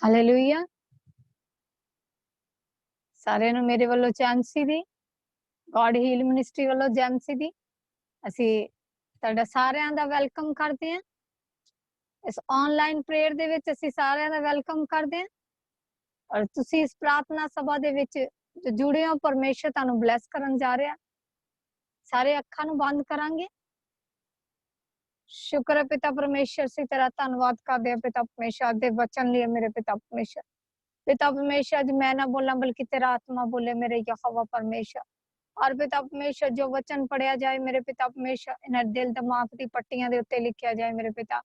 Hallelujah. ਸਾਰਿਆਂ ਨੂੰ ਮੇਰੇ ਵੱਲੋਂ ਚਾਂਸੀ ਦੀ ਗॉड ਹੀਲ ਮਿਨਿਸਟਰੀ ਵੱਲੋਂ ਚਾਂਸੀ ਦੀ ਅਸੀਂ ਤੁਹਾਡਾ ਸਾਰਿਆਂ ਦਾ ਵੈਲਕਮ ਕਰਦੇ ਹਾਂ। ਇਸ ਆਨਲਾਈਨ ਪ੍ਰੇਅਰ ਦੇ ਵਿੱਚ ਅਸੀਂ ਸਾਰਿਆਂ ਦਾ ਵੈਲਕਮ ਕਰਦੇ ਹਾਂ ਔਰ ਤੁਸੀਂ ਇਸ ਪ੍ਰਾਰਥਨਾ ਸਭਾ ਦੇ ਵਿੱਚ ਜੋ ਜੁੜੇ ਹੋ, ਪਰਮੇਸ਼ਰ ਤੁਹਾਨੂੰ ਬਲੈਸ ਕਰਨ ਜਾ ਰਿਹਾ। ਸਾਰੇ ਅੱਖਾਂ ਨੂੰ ਬੰਦ ਕਰਾਂਗੇ। शुक्र है पिता परमेश्वर से तेरा धन्यवाद करते हैं पिता परमेश्वर आज दे वचन लिए मेरे पिता परमेश्वर। पिता परमेश्वर आज मैं ना बोला बल्कि तेरा आत्मा बोले मेरे यहोवा परमेश्वर। और पिता परमेश्वर जो वचन पढ़िया जाए मेरे पिता परमेश्वर इन्हें दिल दिमाग की पट्टियां दे उत्ते लिखिया जाए मेरे पिता।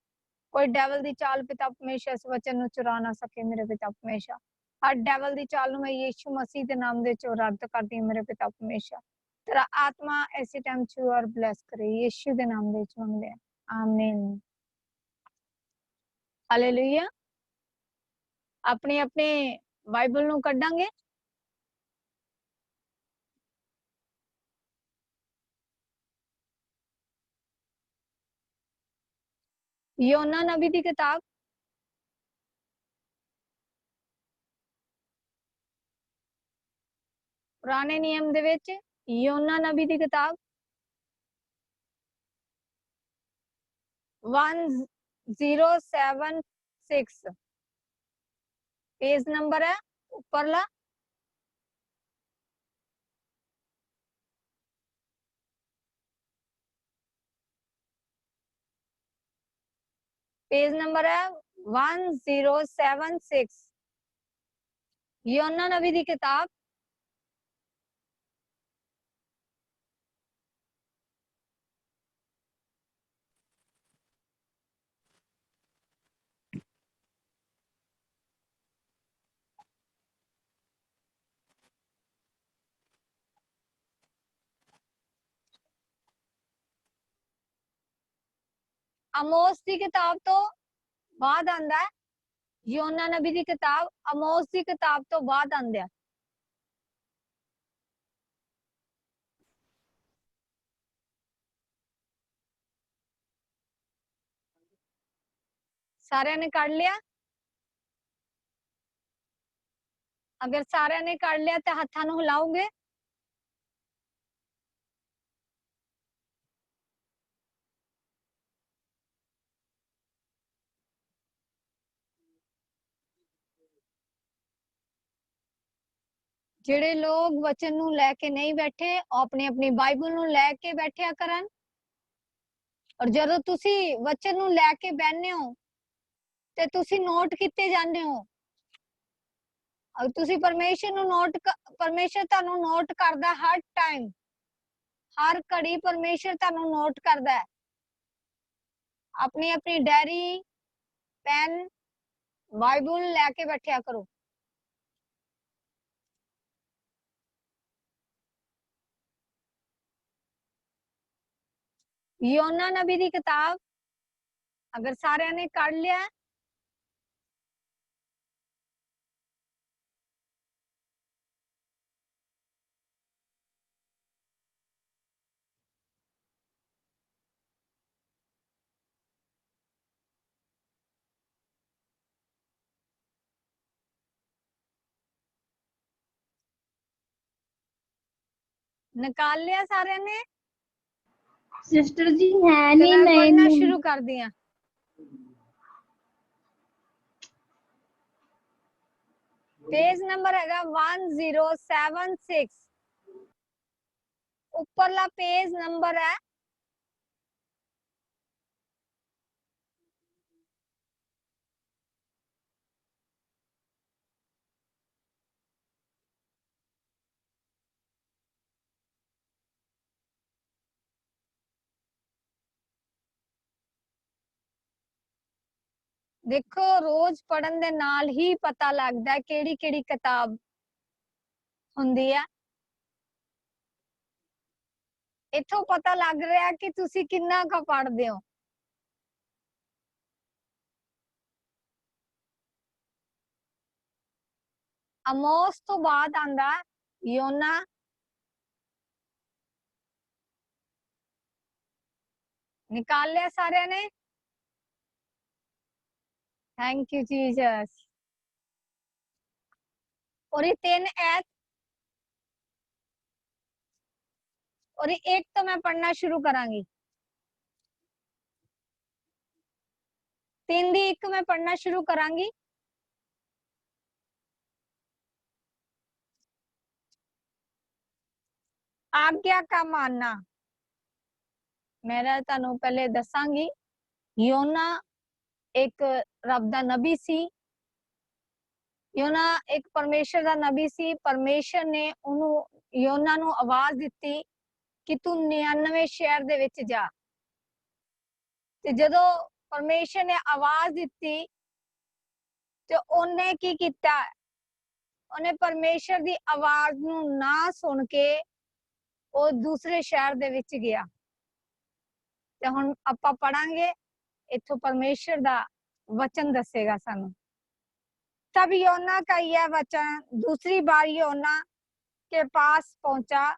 कोई डेवल दी चाल पिता परमेश्वर इस वचन नु चुरा ना सके मेरे पिता परमेश्वर। हर डेवल दी चाल नु मैं यीशु मसीह दे नाम दे चो रद्द कर दी मेरे पिता परमेश्वर। तेरा आत्मा ऐसे टाइम छू और ब्लेस करे यीशु दे नाम दे चो मंगदे हैं। आमीन। हालेलुया। अपने अपने बाइबल नु कढांगे। योना नबी दी किताब पुराने नियम दे विच योना नबी दी किताब 1076 पेज नंबर है ऊपरला। पेज नंबर है 1076 योना नबी दी किताब आमोस दी किताब तो बाद आंदा है। योना नबी दी किताब आमोस दी किताब तो बाद आंदा है। सारे ने कर लिया? अगर सारे ने कर लिया तो हाथां नूं हिलाओगे। ਜਿਹੜੇ ਲੋग वचन नूं लैके नहीं बैठे अपनी अपनी बाइबल नूं लैके बैठिया करन और जदों तुसी वचन नूं लैके बहने हो ते तुसी नोट किते जांदे हो और तुसी परमेश्वर नूं नोट परमेश्वर तुहानूं नोट करदा हर टाइम हर घड़ी परमेश्वर तुहानूं नोट करदा है। अपनी अपनी डायरी पेन बाइबल लैके बैठिया करो। योना नबी दी किताब अगर सारे ने कर लिया निकाल लिया सारे ने सिस्टर जी है तो नहीं मैं पढ़ना मैं शुरू कर दिया। पेज नंबर हैगा 1076 ऊपरला पेज नंबर है देखो रोज पढ़न दे नाल ही पता लगदा है केड़ी केड़ी किताब हुंदी है। इथों पता लग रहा कि तुसी किन्ना का पढ़दे हो। आमोस तो बाद आंदा योना निकाल लिया सारे ने। Thank you Jesus. और ये 3 ऐत और एक तो मैं पढ़ना शुरू करांगी। 3 दी एक मैं पढ़ना शुरू करांगी। आज्ञा का मानना। मैं तुहानू पहले दसांगी योना एक रब दा नबी सी। योना एक परमेश्वर दा नबी सी। परमेश्वर ने उन्हों योना नू आवाज दिती कि तू 99 शहर दे विच जा। ते जदों परमेश्वर ने आवाज दिती ते ओने की कीता, ओने परमेश्वर दी आवाज नू ना सुन के वो दूसरे शहर दे विच गया। ते हुण आपां पढ़ांगे, इत्थों परमेश्वर दा वचन दसेगा सानू। तब योना का यह वचन दूसरी बार योना के पास पहुंचा।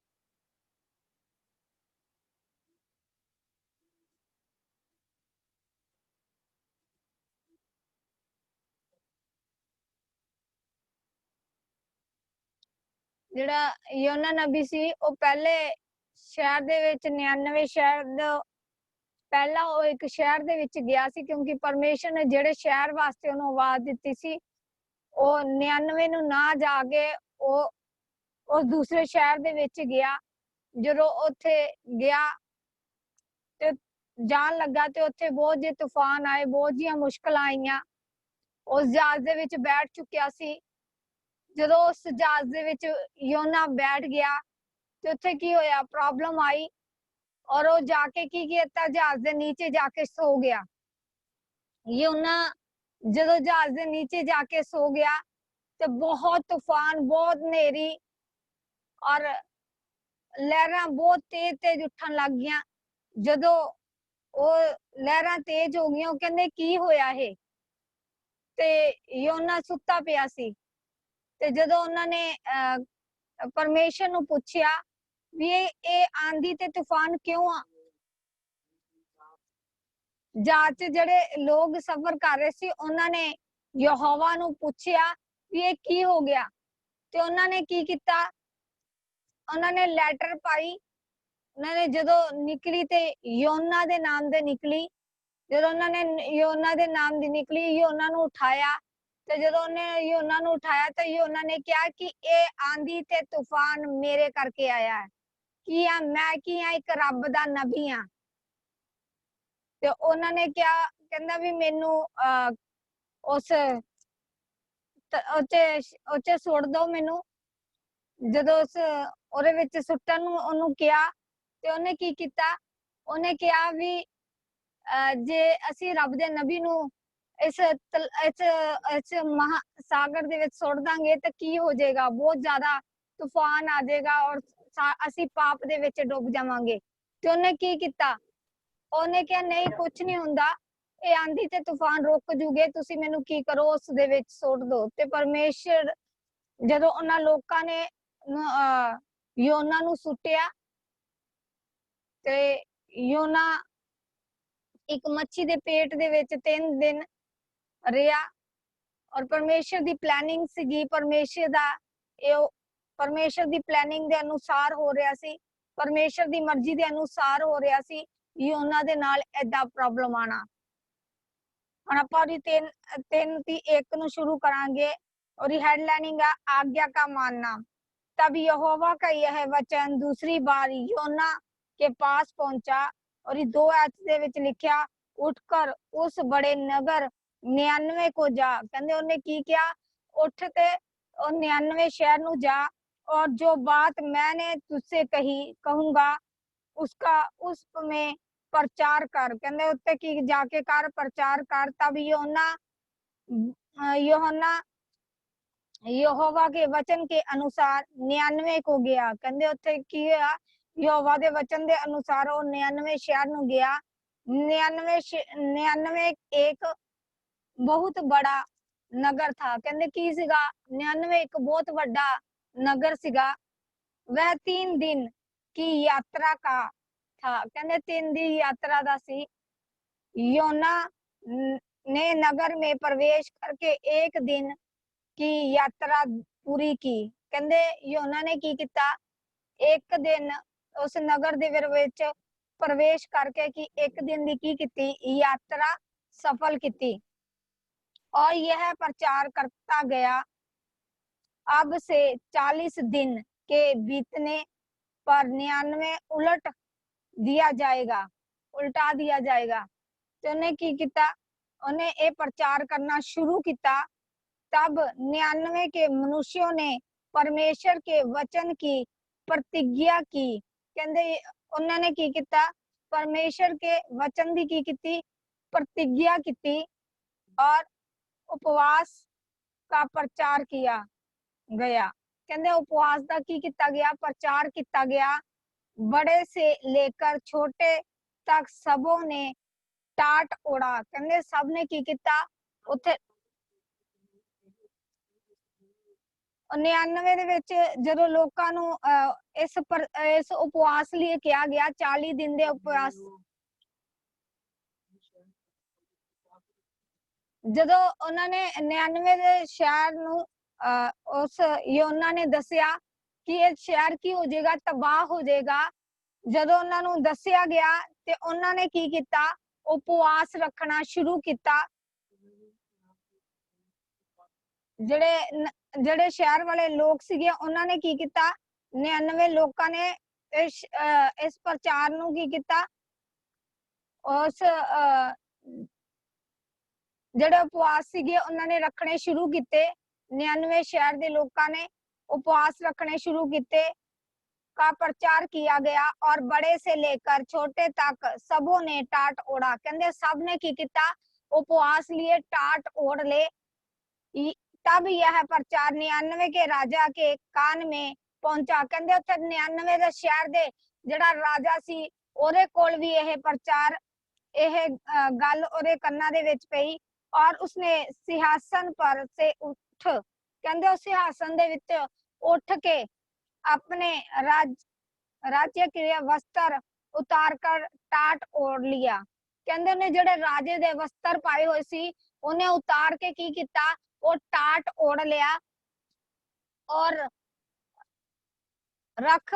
ਜਿਹੜਾ योना नबी सी वो पहले शहर दे विच 99 शहर दा पहला वो एक शहर दे विच गया सी, क्योंकि परमेश्वर ने जेड़े शहर वास्ते उन्होंने आवाज दी सी वो 99 नू ना जाके वो उस दूसरे शहर दे विच गया। जो उत्थे गया ते जान लगा ते उत्थे बहुत जे तूफान आए, बहुत जियां मुश्किल आईयां। उस जहाज दे विच बैठ चुकिया सी। जदों उस जहाज दे विच योना बैठ गया ते उत्थे की होया, प्रॉब्लम आई और वो जाके की किया, जहाज दे नीचे जाके सो गया। योना जदों जहाज दे नीचे जाके सो गया ते बहुत तूफान, बहुत नेरी और लहरां बहुत तेज तेज उठन लग गईयां। जदों वो लहरां तेज हो गईयां, कहंदे की होया है ते योना सुत्ता पिया सी। ते जदों उन्हां ने परमेश्वर नू पुछया भी ये आंधी ते तूफान क्यों आ। जहाज च जेड़े लोग सफर कर रहे सी उन्हां ने यहोवा नू पुछया भी ये की हो गया। ते उन्हां ने की कीता, उन्हां ने लैटर पाई। उन्हां ने जदों निकली ते योना दे नाम दे निकली। जदों उन्हां ने योना दे नाम दी निकली, योना नू उठाया ते जदों उन्हें योना नू उठाया तो योना ने कहा कि ये आंधी ते तूफान मेरे करके आया है कि मैं की एक रब दा नबी हां। ते उन्हां ने क्या कहंदा भी मैनू उस ओचे सुट दो मैनू। जदों उस ओदे विच सुट्टन नू ओनू कहा ते ओने की कीता, ओने कहा भी जे असी रब दे नबी नू इस महासागर दे विच सुट दांगे तो की हो जाएगा, बहुत ज्यादा तूफान आ जाएगा और असी पाप दे विच डुब जावांगे। ते ओने की कीता, ओने कहा नहीं कुछ नहीं हुंदा, ये आंधी ते तूफान रुक जूगे, तुसी मैनू की करो उस दे विच सुट दो। ते परमेश्वर जदों उन्हां लोकां ने योना नू सुट्टिया ते योना एक मच्छी दे पेट दे विच 3 दिन रहा और परमेश्वर दी प्लानिंग सीगी। परमेश्वर दी प्लानिंग दे अनुसार हो रहा सी, परमेश्वर दी मर्जी दे अनुसार हो रहा सी योना दे नाल ऐदा प्रॉब्लम आना। हुण आपां दी 3 दी 1 नू शुरू करांगे और हेडलाइनिंग है आज्ञा का मानना। तब यहोवा का यह वचन दूसरी बार योना के पास पहुंचा और 2 ऐत दे विच लिखिया, उठकर उस बड़े नगर 99 को जा। कहंदे ओने की किया, उठ के 99 शहर नू जा और जो बात मैंने तुझसे कही कहूंगा उसका उस में प्रचार कर। कहंदे उत्ते की जाके कर प्रचार कर। तब यूहन्ना यहोवा के वचन के अनुसार 99 को गया। कहंदे उत्ते की होया, यहोवा दे वचन दे अनुसार वो 99 शहर नू गया। 99 एक बहुत बड़ा नगर था। कहंदे की सीगा, 99 एक बहुत बड़ा नगर सीगा। वह 3 दिन की यात्रा का था। कहंदे 3 दिन यात्रा दा सी। योना ने नगर में प्रवेश करके 1 दिन की यात्रा पूरी की। कहंदे यूहन्ना ने की किया, एक दिन उस नगर दे विच प्रवेश करके कि एक दिन दी की कीती यात्रा सफल की और यह प्रचार करता गया। अब से 40 दिन के बीतने पर 99 उल्टा दिया जाएगा। तो उन्हें की किया, उन्हें ये प्रचार करना शुरू किया। तब 99 के मनुष्यों ने परमेश्वर के वचन की प्रतिज्ञा की। कहंदे उन्होंने की किया, परमेश्वर के वचन की प्रतिज्ञा की और उपवास का प्रचार किया गया। कहंदे उपवास का की किया गया, प्रचार किया गया। बड़े से लेकर छोटे तक सबों ने टाट ओढ़ा। कहंदे सब ने की किया, उथे 99 ਦੇ ਵਿੱਚ ਜਦੋਂ ਲੋਕਾਂ ਨੂੰ ਇਸ ਉਪਵਾਸ ਲਈ ਕਿਹਾ ਗਿਆ, 40 ਦਿਨ ਦੇ ਉਪਵਾਸ। ਜਦੋਂ ਉਹਨਾਂ ਨੇ 99 ਦੇ ਸ਼ਹਿਰ ਨੂੰ ਉਸ ਯੋਨਾ ਨੇ ਦੱਸਿਆ ਕਿ ਇਹ ਸ਼ਹਿਰ ਕੀ ਹੋ ਜਾਏਗਾ, ਤਬਾਹ ਹੋ ਜਾਏਗਾ। ਜਦੋਂ ਉਹਨਾਂ ਨੂੰ ਦੱਸਿਆ ਗਿਆ ਤੇ ਉਹਨਾਂ ਨੇ ਕੀ ਕੀਤਾ, ਉਪਵਾਸ ਰੱਖਣਾ ਸ਼ੁਰੂ ਕੀਤਾ। ਜਿਹੜੇ ਸ਼ਹਿਰ ਵਾਲੇ ਲੋਕ ਸੀਗੇ ਉਹਨਾਂ ਨੇ ਕੀ ਕੀਤਾ, 99 ਲੋਕਾਂ ਨੇ ਇਸ ਪ੍ਰਚਾਰ ਨੂੰ ਕੀ ਕੀਤਾ, ਉਸ ਜਿਹੜੇ ਉਪਵਾਸ ਸੀਗੇ ਉਹਨਾਂ ਨੇ ਰੱਖਣੇ ਸ਼ੁਰੂ ਕੀਤੇ। 99 शहर के लोगों ने उपवास रखने शुरू किए का प्रचार किया गया और बड़े से लेकर छोटे तक सबों ने टाट ओढ़ा। कहते सब ने की किया, उपवास लिए टाट ओढ़ ले। तब यह प्रचार 99 के राजा के कान में पहुंचा। कहते उत्थे 99 के शहर दे जिहड़ा राजा सी ओदे कोल भी यह प्रचार गल ओदे कन्ना दे विच पई और उसने सिंहासन पर से उठ, कहते उस सिंहासन दे विच उठ के अपने राज्य के वस्त्र उतार कर टाट ओढ़ लिया। कहते उन्हें जिहड़े राजे दे वस्त्र पाए हुए सी उन्हें उतार के की किया, वो टाट ओढ़ लिया और राख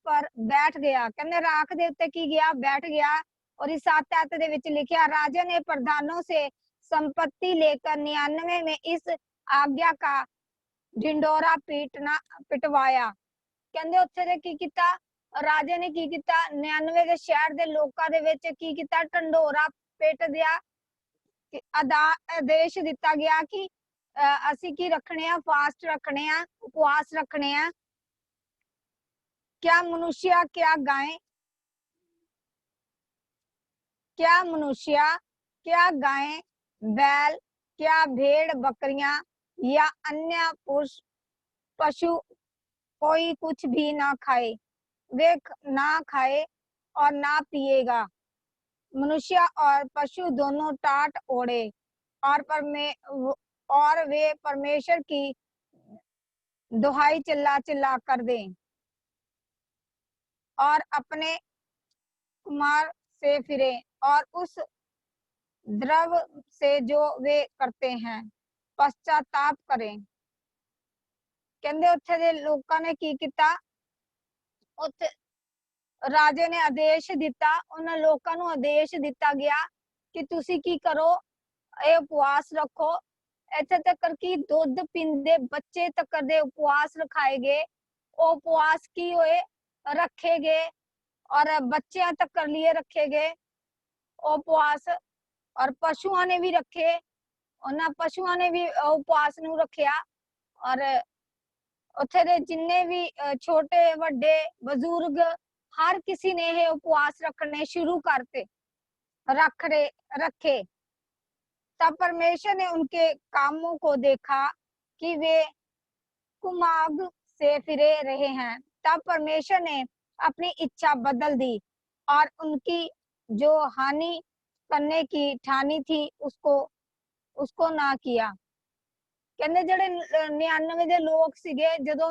पर बैठ गया। कहते राख दे उत्ते की गया, बैठ गया। और इस 7 आयत दे विच लिखिया, राजा ने प्रधानों से संपत्ति लेकर 99 में इस आज्ञा का ढिंडोरा पिटवाया। कहते उत्थे दे की कीता, राजे ने की कीता, 99 के शहर दे लोकां दे विच की कीता, ढंडोरा पिट दिया। आदेश दिता गया कि असी की रखने आ, फास्ट रखने आ, उपवास रखने आ। क्या मनुष्य, क्या गाय, क्या मनुष्य, क्या गाय, बैल, क्या भेड़ बकरियां या अन्य पशु कोई कुछ भी ना खाए, वे ना खाए और ना पिएगा। मनुष्य और पशु दोनों टाट ओढ़े और वे परमेश्वर की दुहाई चिल्ला चिल्ला कर दें और अपने कुमार से फिरे और उस द्रव से जो वे करते हैं पश्चाताप करें। कहते उत्थे दे लोकां ने की किया, उत्थे राजे ने आदेश दिता, उन लोकां नूं आदेश दिता गया कि तुसी की करो, ये उपवास रखो। इत्थे तक कि दुध पींदे बच्चे तक दे उपवास रखाए गए। उपवास की होए रखे गए और बच्चियां तक लिए रखे गए उपवास। और पशुओं ने भी रखे, उन्हां पशुओं ने भी उपवास नूं रखिया। और उत्थे दे जिन्ने भी छोटे वड्डे बुजुर्ग हर किसी ने यह उपवास रखने शुरू करते रखे। तब परमेश्वर ने उनके कामों को देखा कि वे कुमाग से फिरे रहे हैं। तब परमेश्वर ने अपनी इच्छा बदल दी और उनकी जो हानि करने की ठानी थी उसको ना किया। कहते जिहड़े 99 दे लोग सीगे, जदों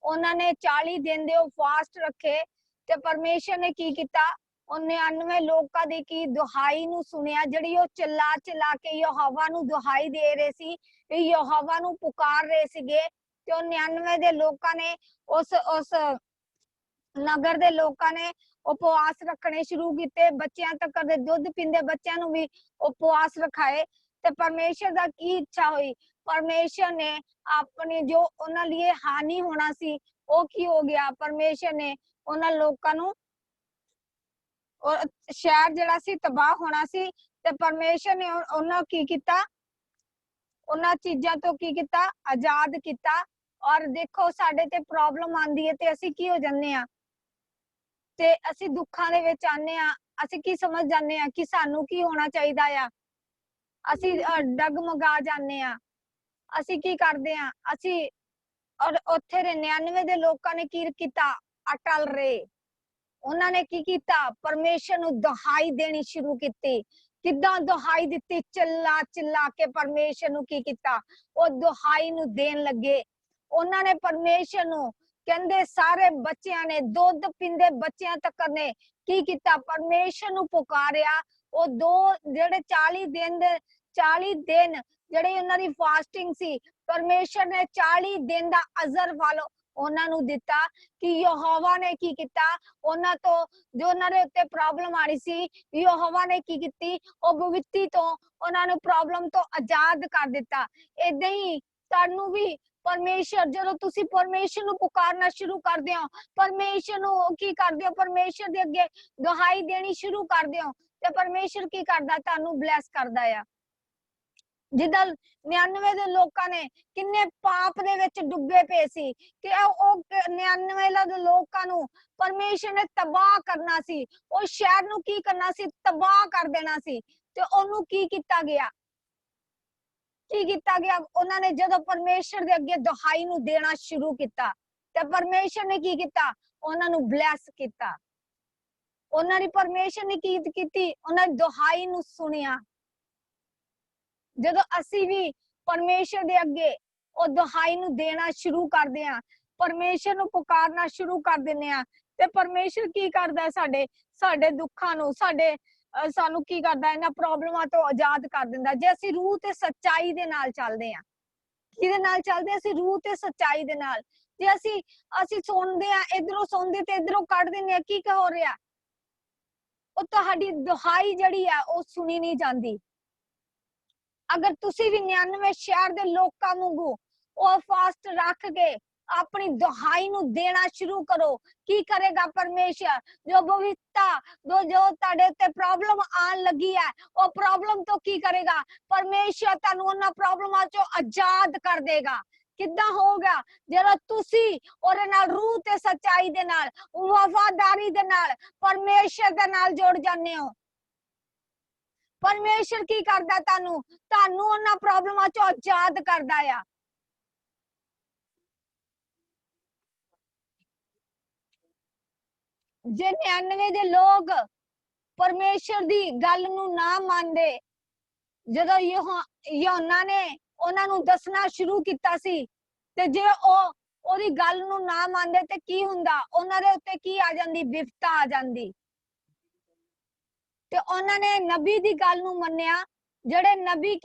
उन्होंने 40 दिन दे फास्ट रखे ते परमेश्वर ने की किया, 99 लोकां दी की दुहाई नूं सुनिया, जिहड़ी ओ चिल्ला चिल्ला के यहोवा नूं दुहाई दे रहे सी ਵੀ ਯਹੋਵਾ ਨੂੰ ਪੁਕਾਰ ਰਹੇ ਸੀਗੇ ਤੇ ਉਹ 99 ਦੇ ਲੋਕਾਂ ਨੇ ਉਸ ਨਗਰ ਦੇ ਲੋਕਾਂ ਨੇ ਉਪਵਾਸ ਰੱਖਣੇ ਸ਼ੁਰੂ ਕੀਤੇ। ਬੱਚਿਆਂ ਤੱਕ ਦੇ ਦੁੱਧ ਪੀਂਦੇ ਬੱਚਿਆਂ ਨੂੰ ਵੀ ਉਪਵਾਸ ਰਖਾਏ। ਤੇ ਪਰਮੇਸ਼ਰ ਦਾ ਕੀ ਇੱਛਾ ਹੋਈ, ਪਰਮੇਸ਼ਰ ਨੇ ਆਪਣੀ ਜੋ ਉਹਨਾਂ ਲਈ ਹਾਨੀ ਹੋਣਾ ਸੀ ਉਹ ਕੀ ਹੋ ਗਿਆ, ਪਰਮੇਸ਼ਰ ਨੇ ਉਹਨਾਂ ਲੋਕਾਂ ਨੂੰ ਸ਼ਹਿਰ ਜਿਹੜਾ ਸੀ ਤਬਾਹ ਹੋਣਾ ਸੀ ਤੇ ਪਰਮੇਸ਼ਰ ਨੇ ਉਹਨਾਂ ਕੀ ਕੀਤਾ, ਉਹਨਾਂ ਚੀਜ਼ਾਂ ਤੋਂ ਕੀ ਕੀਤਾ, ਆਜ਼ਾਦ ਕੀਤਾ। ਔਰ ਦੇਖੋ ਸਾਡੇ ਤੇ ਪ੍ਰੋਬਲਮ ਆਂਦੀ ਹੈ ਤੇ ਅਸੀਂ ਕੀ ਹੋ ਜਾਂਦੇ ਆ, ਤੇ ਅਸੀਂ ਦੁੱਖਾਂ ਦੇ ਵਿੱਚ ਆਨੇ ਆ। ਅਸੀਂ ਕੀ ਸਮਝ ਜਾਂਦੇ ਆ ਕਿ ਸਾਨੂੰ ਕੀ ਹੋਣਾ ਚਾਹੀਦਾ ਆ, ਅਸੀਂ ਡਗਮਗਾ ਜਾਂਦੇ ਆ। ਅਸੀਂ ਕੀ ਕਰਦੇ ਆ, ਅਸੀਂ ਔਰ ਉੱਥੇ ਦੇ 99 ਦੇ ਲੋਕਾਂ ਨੇ ਕੀ ਕੀਤਾ, ਅਟਲ ਰਹੇ। ਉਹਨਾਂ ਨੇ ਕੀ ਕੀਤਾ, ਪਰਮੇਸ਼ਰ ਨੂੰ ਦੁਹਾਈ ਦੇਣੀ ਸ਼ੁਰੂ ਕੀਤੀ। ਕਿੱਦਾਂ ਦੁਹਾਈ ਦਿੱਤੀ, ਚਿੱਲਾ ਚਿੱਲਾ ਕੇ ਪਰਮੇਸ਼ਰ ਨੂੰ ਕੀ ਕੀਤਾ, ਉਹ ਦੁਹਾਈ ਨੂੰ ਦੇਣ ਲੱਗੇ। ਉਹਨਾਂ ਨੇ ਪਰਮੇਸ਼ਰ ਨੂੰ ਕਹਿੰਦੇ ਸਾਰੇ ਬੱਚਿਆਂ ਨੇ, ਦੁੱਧ ਪੀਂਦੇ ਬੱਚਿਆਂ ਤੱਕ ਨੇ ਕੀ ਕੀਤਾ, ਪਰਮੇਸ਼ਰ ਨੂੰ ਪੁਕਾਰਿਆ। ਉਹ ਜਿਹੜੇ 40 ਦਿਨ ਜਿਹੜੇ ਉਹਨਾਂ ਦੀ ਫਾਸਟਿੰਗ ਸੀ, ਪਰਮੇਸ਼ਰ ਨੇ 40 ਦਿਨ ਦਾ ਅਜ਼ਰ ਵਾਲੋ ਉਹਨਾਂ ਨੂੰ ਦਿੱਤਾ ਕਿ ਯਹੋਵਾ ਨੇ ਕੀ ਕੀਤਾ, ਉਹਨਾਂ ਤੋਂ ਜੋ ਉਹਨਾਂ ਦੇ ਉੱਤੇ ਪ੍ਰੋਬਲਮ ਆ ਰਹੀ ਸੀ, ਯਹੋਵਾ ਨੇ ਕੀ ਕੀਤੀ, ਉਹ ਵਿਵਿੱਤੀ ਤੋਂ ਉਹਨਾਂ ਨੂੰ ਪ੍ਰੋਬਲਮ ਤੋਂ ਆਜ਼ਾਦ ਕਰ ਦਿੱਤਾ। ਏਦਾਂ ਹੀ ਤੁਹਾਨੂੰ ਵੀ ਪਰਮੇਸ਼ਰ, ਜਦੋਂ ਤੁਸੀਂ ਪਰਮੇਸ਼ਰ ਨੂੰ ਪੁਕਾਰਨਾ ਸ਼ੁਰੂ ਕਰਦੇ ਹੋ, ਪਰਮੇਸ਼ਰ ਨੂੰ ਕੀ ਕਰਦੇ ਹੋ, ਪਰਮੇਸ਼ਰ ਦੇ ਅੱਗੇ ਦੁਹਾਈ ਦੇਣੀ ਸ਼ੁਰੂ ਕਰਦੇ ਹੋ ਤੇ ਪਰਮੇਸ਼ਰ ਕੀ ਕਰਦਾ, ਤੁਹਾਨੂੰ ਬਲੈਸ ਕਰਦਾ ਆ। ਜਿੱਦਾਂ 99 ਦੇ ਲੋਕਾਂ ਨੇ ਕਿੰਨੇ ਪਾਪ ਦੇ ਵਿੱਚ ਡੁੱਬੇ ਪਏ ਸੀ ਕਿ ਉਹ 99 ਦੇ ਲੋਕਾਂ ਨੂੰ ਪਰਮੇਸ਼ਰ ਨੇ ਤਬਾਹ ਕਰਨਾ ਸੀ, ਉਹ ਸ਼ਹਿਰ ਨੂੰ ਕੀ ਕਰਨਾ ਸੀ, ਤਬਾਹ ਕਰ ਦੇਣਾ ਸੀ। ਤੇ ਉਹਨੂੰ ਕੀ ਕੀਤਾ ਗਿਆ, ਕੀ ਕੀਤਾ ਗਿਆ, ਉਹਨਾਂ ਨੇ ਜਦੋਂ ਪਰਮੇਸ਼ਰ ਦੇ ਅੱਗੇ ਦੁਹਾਈ ਨੂੰ ਦੇਣਾ ਸ਼ੁਰੂ ਕੀਤਾ ਤੇ ਪਰਮੇਸ਼ਰ ਨੇ ਕੀ ਕੀਤਾ, ਉਹਨਾਂ ਨੂੰ ਬਲੈਸ ਕੀਤਾ। ਉਹਨਾਂ ਦੀ ਪਰਮੇਸ਼ਰ ਨੇ ਕੀ ਕੀਤੀ, ਉਹਨਾਂ ਦੀ ਦੁਹਾਈ ਨੂੰ ਸੁਣਿਆ। ਜਦੋਂ ਅਸੀਂ ਵੀ ਪਰਮੇਸ਼ਰ ਦੇ ਅੱਗੇ ਉਹ ਦੁਹਾਈ ਨੂੰ ਦੇਣਾ ਸ਼ੁਰੂ ਕਰਦੇ ਆ, ਪਰਮੇਸ਼ਰ ਨੂੰ ਪੁਕਾਰਨਾ ਸ਼ੁਰੂ ਕਰ ਦਿੰਦੇ ਆ ਤੇ ਪਰਮੇਸ਼ਰ ਕੀ ਕਰਦਾ, ਸਾਡੇ ਦੁੱਖਾਂ ਨੂੰ, ਸਾਨੂੰ ਕੀ ਕਰਦਾ, ਇਹਨਾਂ ਪ੍ਰੋਬਲਮਾਂ ਤੋਂ ਆਜ਼ਾਦ ਕਰ ਦਿੰਦਾ। ਜੇ ਅਸੀਂ ਰੂਹ ਤੇ ਸੱਚਾਈ ਦੇ ਨਾਲ ਚੱਲਦੇ ਆ, ਕਿਹਦੇ ਨਾਲ ਚੱਲਦੇ, ਅਸੀਂ ਰੂਹ ਤੇ ਸੱਚਾਈ ਦੇ ਨਾਲ। ਜੇ ਅਸੀਂ ਸੁਣਦੇ ਆ, ਇਧਰੋਂ ਸੁਣਦੇ ਤੇ ਇਧਰੋਂ ਕੱਢ ਦਿੰਦੇ ਆ, ਕੀ ਹੋ ਰਿਹਾ, ਉਹ ਤੁਹਾਡੀ ਦੁਹਾਈ ਜਿਹੜੀ ਆ ਉਹ ਸੁਣੀ ਨਹੀਂ ਜਾਂਦੀ। ਅਗਰ ਤੁਸੀਂ ਵੀ 99 ਸ਼ਹਿਰ ਦੇ ਲੋਕਾਂ ਵਾਂਗੂ ਉਹ ਫਾਸਟ ਰੱਖ ਕੇ ਆਪਣੀ ਦੁਹਾਈ ਨੂੰ ਦੇਣਾ ਸ਼ੁਰੂ ਕਰੋ, ਕੀ ਕਰੇਗਾ ਪਰਮੇਸ਼ਰ, ਜੋ ਭਵਿੱਖਤਾ ਜੋ ਤੁਹਾਡੇ ਉੱਤੇ ਪ੍ਰੋਬਲਮ ਆਣ ਲੱਗੀ ਹੈ, ਉਹ ਪ੍ਰੋਬਲਮ ਤੋਂ ਕੀ ਕਰੇਗਾ, ਪਰਮੇਸ਼ਰ ਤੁਹਾਨੂੰ ਉਹਨਾਂ ਪ੍ਰੋਬਲਮਾਂ ਚੋਂ ਆਜ਼ਾਦ ਕਰ ਦੇਗਾ। ਕਿੱਦਾਂ ਹੋਊਗਾ, ਜਦੋਂ ਤੁਸੀਂ ਉਹਦੇ ਨਾਲ ਰੂਹ ਤੇ ਸੱਚਾਈ ਦੇ ਨਾਲ, ਵਫਾਦਾਰੀ ਦੇ ਨਾਲ ਪਰਮੇਸ਼ਰ ਦੇ ਨਾਲ ਜੁੜ ਜਾਂਦੇ ਹੋ। ਪਰਮੇਸ਼ਰ ਕੀ ਕਰਦਾ, ਤੁਹਾਨੂੰ ਉਹਨਾਂ ਪ੍ਰੋਬਲਮਾਂ ਚੋਂ ਆਜ਼ਾਦ ਕਰਦਾ ਆ। ਜੇ 99 ਦੇ ਲੋਕ ਪਰਮੇਸ਼ਰ ਦੀ ਗੱਲ ਨੂੰ ਨਾ ਮੰਨਦੇ, ਜਦੋਂ ਯਹੋਨਾ ਨੇ ਉਹਨਾਂ ਨੂੰ ਦੱਸਣਾ ਸ਼ੁਰੂ ਕੀਤਾ ਸੀ, ਤੇ ਜੇ ਉਹਦੀ ਗੱਲ ਨੂੰ ਨਾ ਮੰਨਦੇ ਤੇ ਕੀ ਹੁੰਦਾ, ਉਹਨਾਂ ਦੇ ਉੱਤੇ ਕੀ ਆ ਜਾਂਦੀ, ਵਿਪਤਾ ਆ ਜਾਂਦੀ। ਤੇ ਉਹਨਾਂ ਨੇ ਨਬੀ ਦੀ ਗੱਲ ਨੂੰ ਮੰਨਿਆ। ਜਿਹੜੇ ਨਬੀ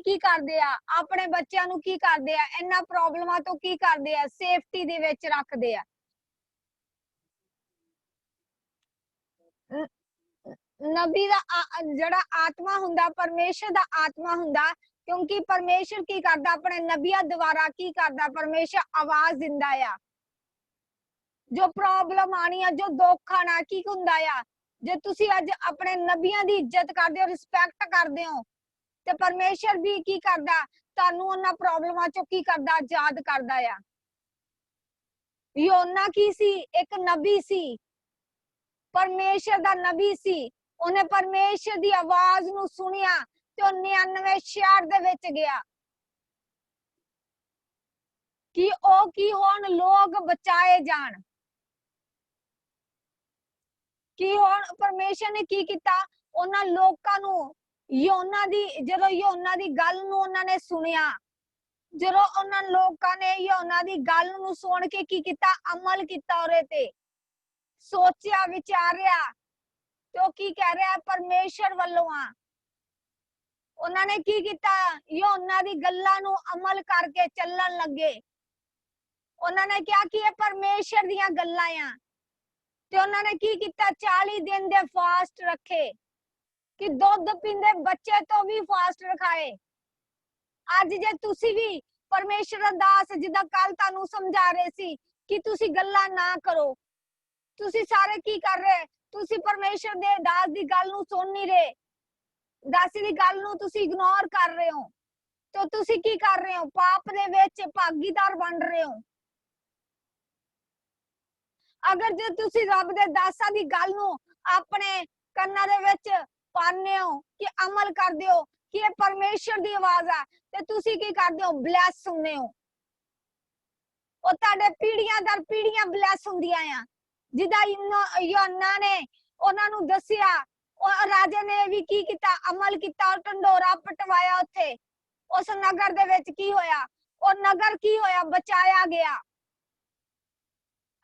ਕੀ ਕਰਦੇ ਆ, ਆਪਣੇ ਬੱਚਿਆਂ ਨੂੰ ਕੀ ਕਰਦੇ ਆ, ਇਹਨਾਂ ਪ੍ਰੋਬਲਮਾਂ ਤੋਂ ਕੀ ਕਰਦੇ ਆ, ਸੇਫਟੀ ਦੇ ਵਿੱਚ ਰੱਖਦੇ ਆ। ਨਬੀ ਦਾ ਜਿਹੜਾ ਆਤਮਾ ਹੁੰਦਾ, ਪਰਮੇਸ਼ਰ ਦਾ ਆਤਮਾ ਹੁੰਦਾ, ਕਿਉਂਕਿ ਪਰਮੇਸ਼ਰ ਕੀ ਕਰਦਾ, ਆਪਣੇ ਨਬੀਆਂ ਦੁਆਰਾ ਕੀ ਕਰਦਾ, ਪਰਮੇਸ਼ਰ ਆਵਾਜ਼ ਦਿੰਦਾ ਆ। ਜੋ ਪ੍ਰੋਬਲਮ ਆਣੀ ਆ, ਜੋ ਦੁੱਖ ਆਣਾ, ਕੀ ਹੁੰਦਾ ਆ, ਜੇ ਤੁਸੀਂ ਅੱਜ ਆਪਣੇ ਨਬੀਆਂ ਦੀ ਇੱਜ਼ਤ ਕਰਦੇ ਹੋ, ਰਿਸਪੈਕਟ ਕਰਦੇ ਹੋ, ਤੇ ਪਰਮੇਸ਼ਰ ਵੀ ਕੀ ਕਰਦਾ, ਤੁਹਾਨੂੰ ਉਹਨਾਂ ਪ੍ਰੋਬਲਮਾਂ ਚੋਂ ਕੀ ਕਰਦਾ, ਆਜ਼ਾਦ ਕਰਦਾ ਆ। ਯੋਨਾ ਕੀ ਸੀ, ਇੱਕ ਨਬੀ ਸੀ, ਪਰਮੇਸ਼ਰ ਦਾ ਨਬੀ ਸੀ। ਉਹਨੇ ਪਰਮੇਸ਼ਰ ਦੀ ਆਵਾਜ਼ ਨੂੰ ਸੁਣਿਆ ਤੇ ਉਹ 99 ਸ਼ਹਿਰ ਦੇ ਵਿੱਚ ਗਿਆ ਕਿ ਉਹ ਕੀ ਹੋਣ, ਲੋਕ ਬਚਾਏ ਜਾਣ। ਕੀ ਹੋਣ, ਪਰਮੇਸ਼ਰ ਨੇ ਕੀ ਕੀਤਾ, ਉਹਨਾਂ ਲੋਕਾਂ ਨੂੰ ਜਦੋਂ ਯੋਨਾ ਦੀ ਗੱਲ ਨੂੰ ਉਹਨਾਂ ਨੇ ਸੁਣਿਆ, ਜਦੋਂ ਉਹਨਾਂ ਲੋਕਾਂ ਨੇ ਯੋਨਾ ਦੀ ਗੱਲ ਨੂੰ ਸੁਣ ਕੇ ਕੀ ਕੀਤਾ, ਅਮਲ ਕੀਤਾ, ਉਹਦੇ ਤੇ ਸੋਚਿਆ ਵਿਚਾਰਿਆ, ਤੇ ਉਹ ਕੀ ਕਹਿ ਰਿਹਾ, ਪਰਮੇਸ਼ਰ ਵੱਲੋਂ ਆ। उन्होंने की किया, यूहन्ना दी गल्लां नू अमल करके चलन लगे। उन्होंने क्या किया, परमेश्वर दियां गल्लां आ ते उन्होंने की किया, 40 दिन दे फास्ट रखे कि दुध पींदे बच्चे तो भी फास्ट रखाए। आज जे तुसी भी परमेश्वर दास जिदा कल तानू समझा रहे सी कि तुसी गल्लां ना करो, तुसी सारे की कर रहे, तुसी परमेश्वर दे दास दी गल नू सुन नहीं रहे, दासी दी गल नू तुसी इग्नोर कर रहे हो, तो तुसी की कर रहे हो, पाप दे विच भागीदार बन रहे हो। अगर जे तुसी रब दे दासा दी गल नू अपने कन्ना दे विच पाने हो कि अमल करदे हो कि ये परमेश्वर दी आवाज है, ते तुसी की करदे हो, ब्लैस सुनने हो। ਉਹ ਤੁਹਾਡੇ ਪੀੜੀਆਂ ਦਰ ਪੀੜੀਆਂ ਬਲੈਸ ਹੁੰਦੀਆਂ ਆ। ਜਿਦਾ यूहन्ना ने ਉਹਨਾਂ ਨੂੰ ਦੱਸਿਆ, ਉਹ ਰਾਜੇ ਨੇ ਵੀ ਕੀ ਕੀਤਾ, ਅਮਲ ਕੀਤਾ, ਢੰਡੋਰਾ ਪਟਵਾਇਆ ਉੱਥੇ। ਉਸ ਨਗਰ ਦੇ ਵਿੱਚ ਕੀ ਹੋਇਆ, ਉਹ ਨਗਰ ਕੀ ਹੋਇਆ, ਬਚਾਇਆ ਗਿਆ।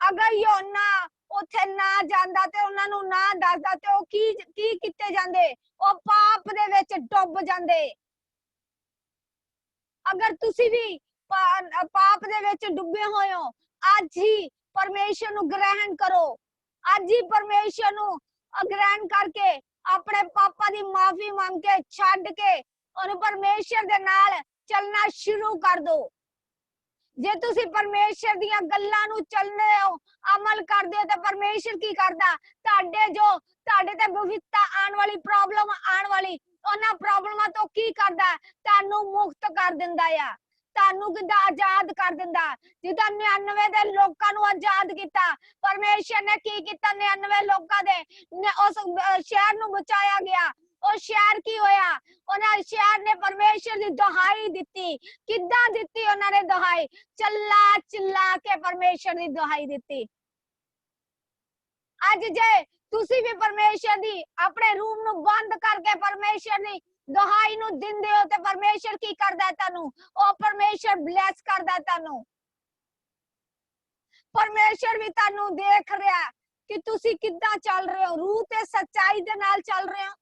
ਅਗਰ यूहन्ना ਉੱਥੇ ਨਾ ਜਾਂਦਾ ਤੇ ਉਹਨਾਂ ਨੂੰ ਨਾ ਦੱਸਦਾ ਤੇ ਉਹ ਕੀ ਕੀਤੇ ਜਾਂਦੇ, ਉਹ ਪਾਪ ਦੇ ਵਿੱਚ ਡੁੱਬ ਜਾਂਦੇ। अगर तुसी भी पाप दे विच डुबे होए हो, आज ही परमेश्वर नु ग्रहण करो, आज ही परमेश्वर नु ग्रहण करके अपने पापा दी माफी मांग के छड्ड के और परमेश्वर दे नाल चलना शुरू कर दो। जे तुसी परमेश्वर दियां गल्लां नु चलने हो, अमल करदे हो, ते परमेश्वर की करदा, ताडे जो ताडे ते भविष्य आने वाली प्रॉब्लम आने वाली ਉਹਨਾਂ ਪ੍ਰੋਬਲਮਾਂ ਤੋਂ ਕੀ ਕਰਦਾ, ਤੁਹਾਨੂੰ ਮੁਕਤ ਕਰ ਦਿੰਦਾ ਆ, ਤੁਹਾਨੂੰ ਕਿਦਾਂ ਆਜ਼ਾਦ ਕਰ ਦਿੰਦਾ। ਜਿੱਦਾਂ 99 ਦੇ ਲੋਕਾਂ ਨੂੰ ਆਜ਼ਾਦ ਕੀਤਾ, ਪਰਮੇਸ਼ਰ ਨੇ ਕੀ ਕੀਤਾ, 99 ਲੋਕਾਂ ਦੇ ਉਸ ਸ਼ਹਿਰ ਨੂੰ ਬਚਾਇਆ ਗਿਆ। ਉਹ ਸ਼ਹਿਰ ਕੀ ਹੋਇਆ, ਉਹਨਾਂ ਸ਼ਹਿਰ ਨੇ ਪਰਮੇਸ਼ਰ ਦੀ ਦੁਹਾਈ ਦਿੱਤੀ। ਕਿੱਦਾਂ ਦਿੱਤੀ ਉਹਨਾਂ ਨੇ ਦੁਹਾਈ, ਚੱਲਾ ਚਿੱਲਾ ਕੇ ਪਰਮੇਸ਼ਰ ਦੀ ਦੁਹਾਈ ਦਿੱਤੀ। ਅੱਜ ਜੇ ਤੁਸੀਂ ਵੀ ਪਰਮੇਸ਼ਰ ਦੀ ਆਪਣੇ ਰੂਮ ਨੂੰ ਬੰਦ ਕਰਕੇ ਪਰਮੇਸ਼ਰ ਦੀ ਦੁਹਾਈ ਨੂੰ ਦਿੰਦੇ ਹੋ, ਤੇ ਪਰਮੇਸ਼ਰ ਕੀ ਕਰਦਾ ਤੁਹਾਨੂੰ, ਉਹ ਪਰਮੇਸ਼ਰ ਬਲੈਸ ਕਰਦਾ ਤੁਹਾਨੂੰ। ਪਰਮੇਸ਼ਰ ਵੀ ਤੁਹਾਨੂੰ ਦੇਖ ਰਿਹਾ ਕਿ ਤੁਸੀਂ ਕਿੱਦਾਂ ਚੱਲ ਰਹੇ ਹੋ, ਰੂਹ ਤੇ ਸੱਚਾਈ ਦੇ ਨਾਲ ਚੱਲ ਰਹੇ ਹੋ।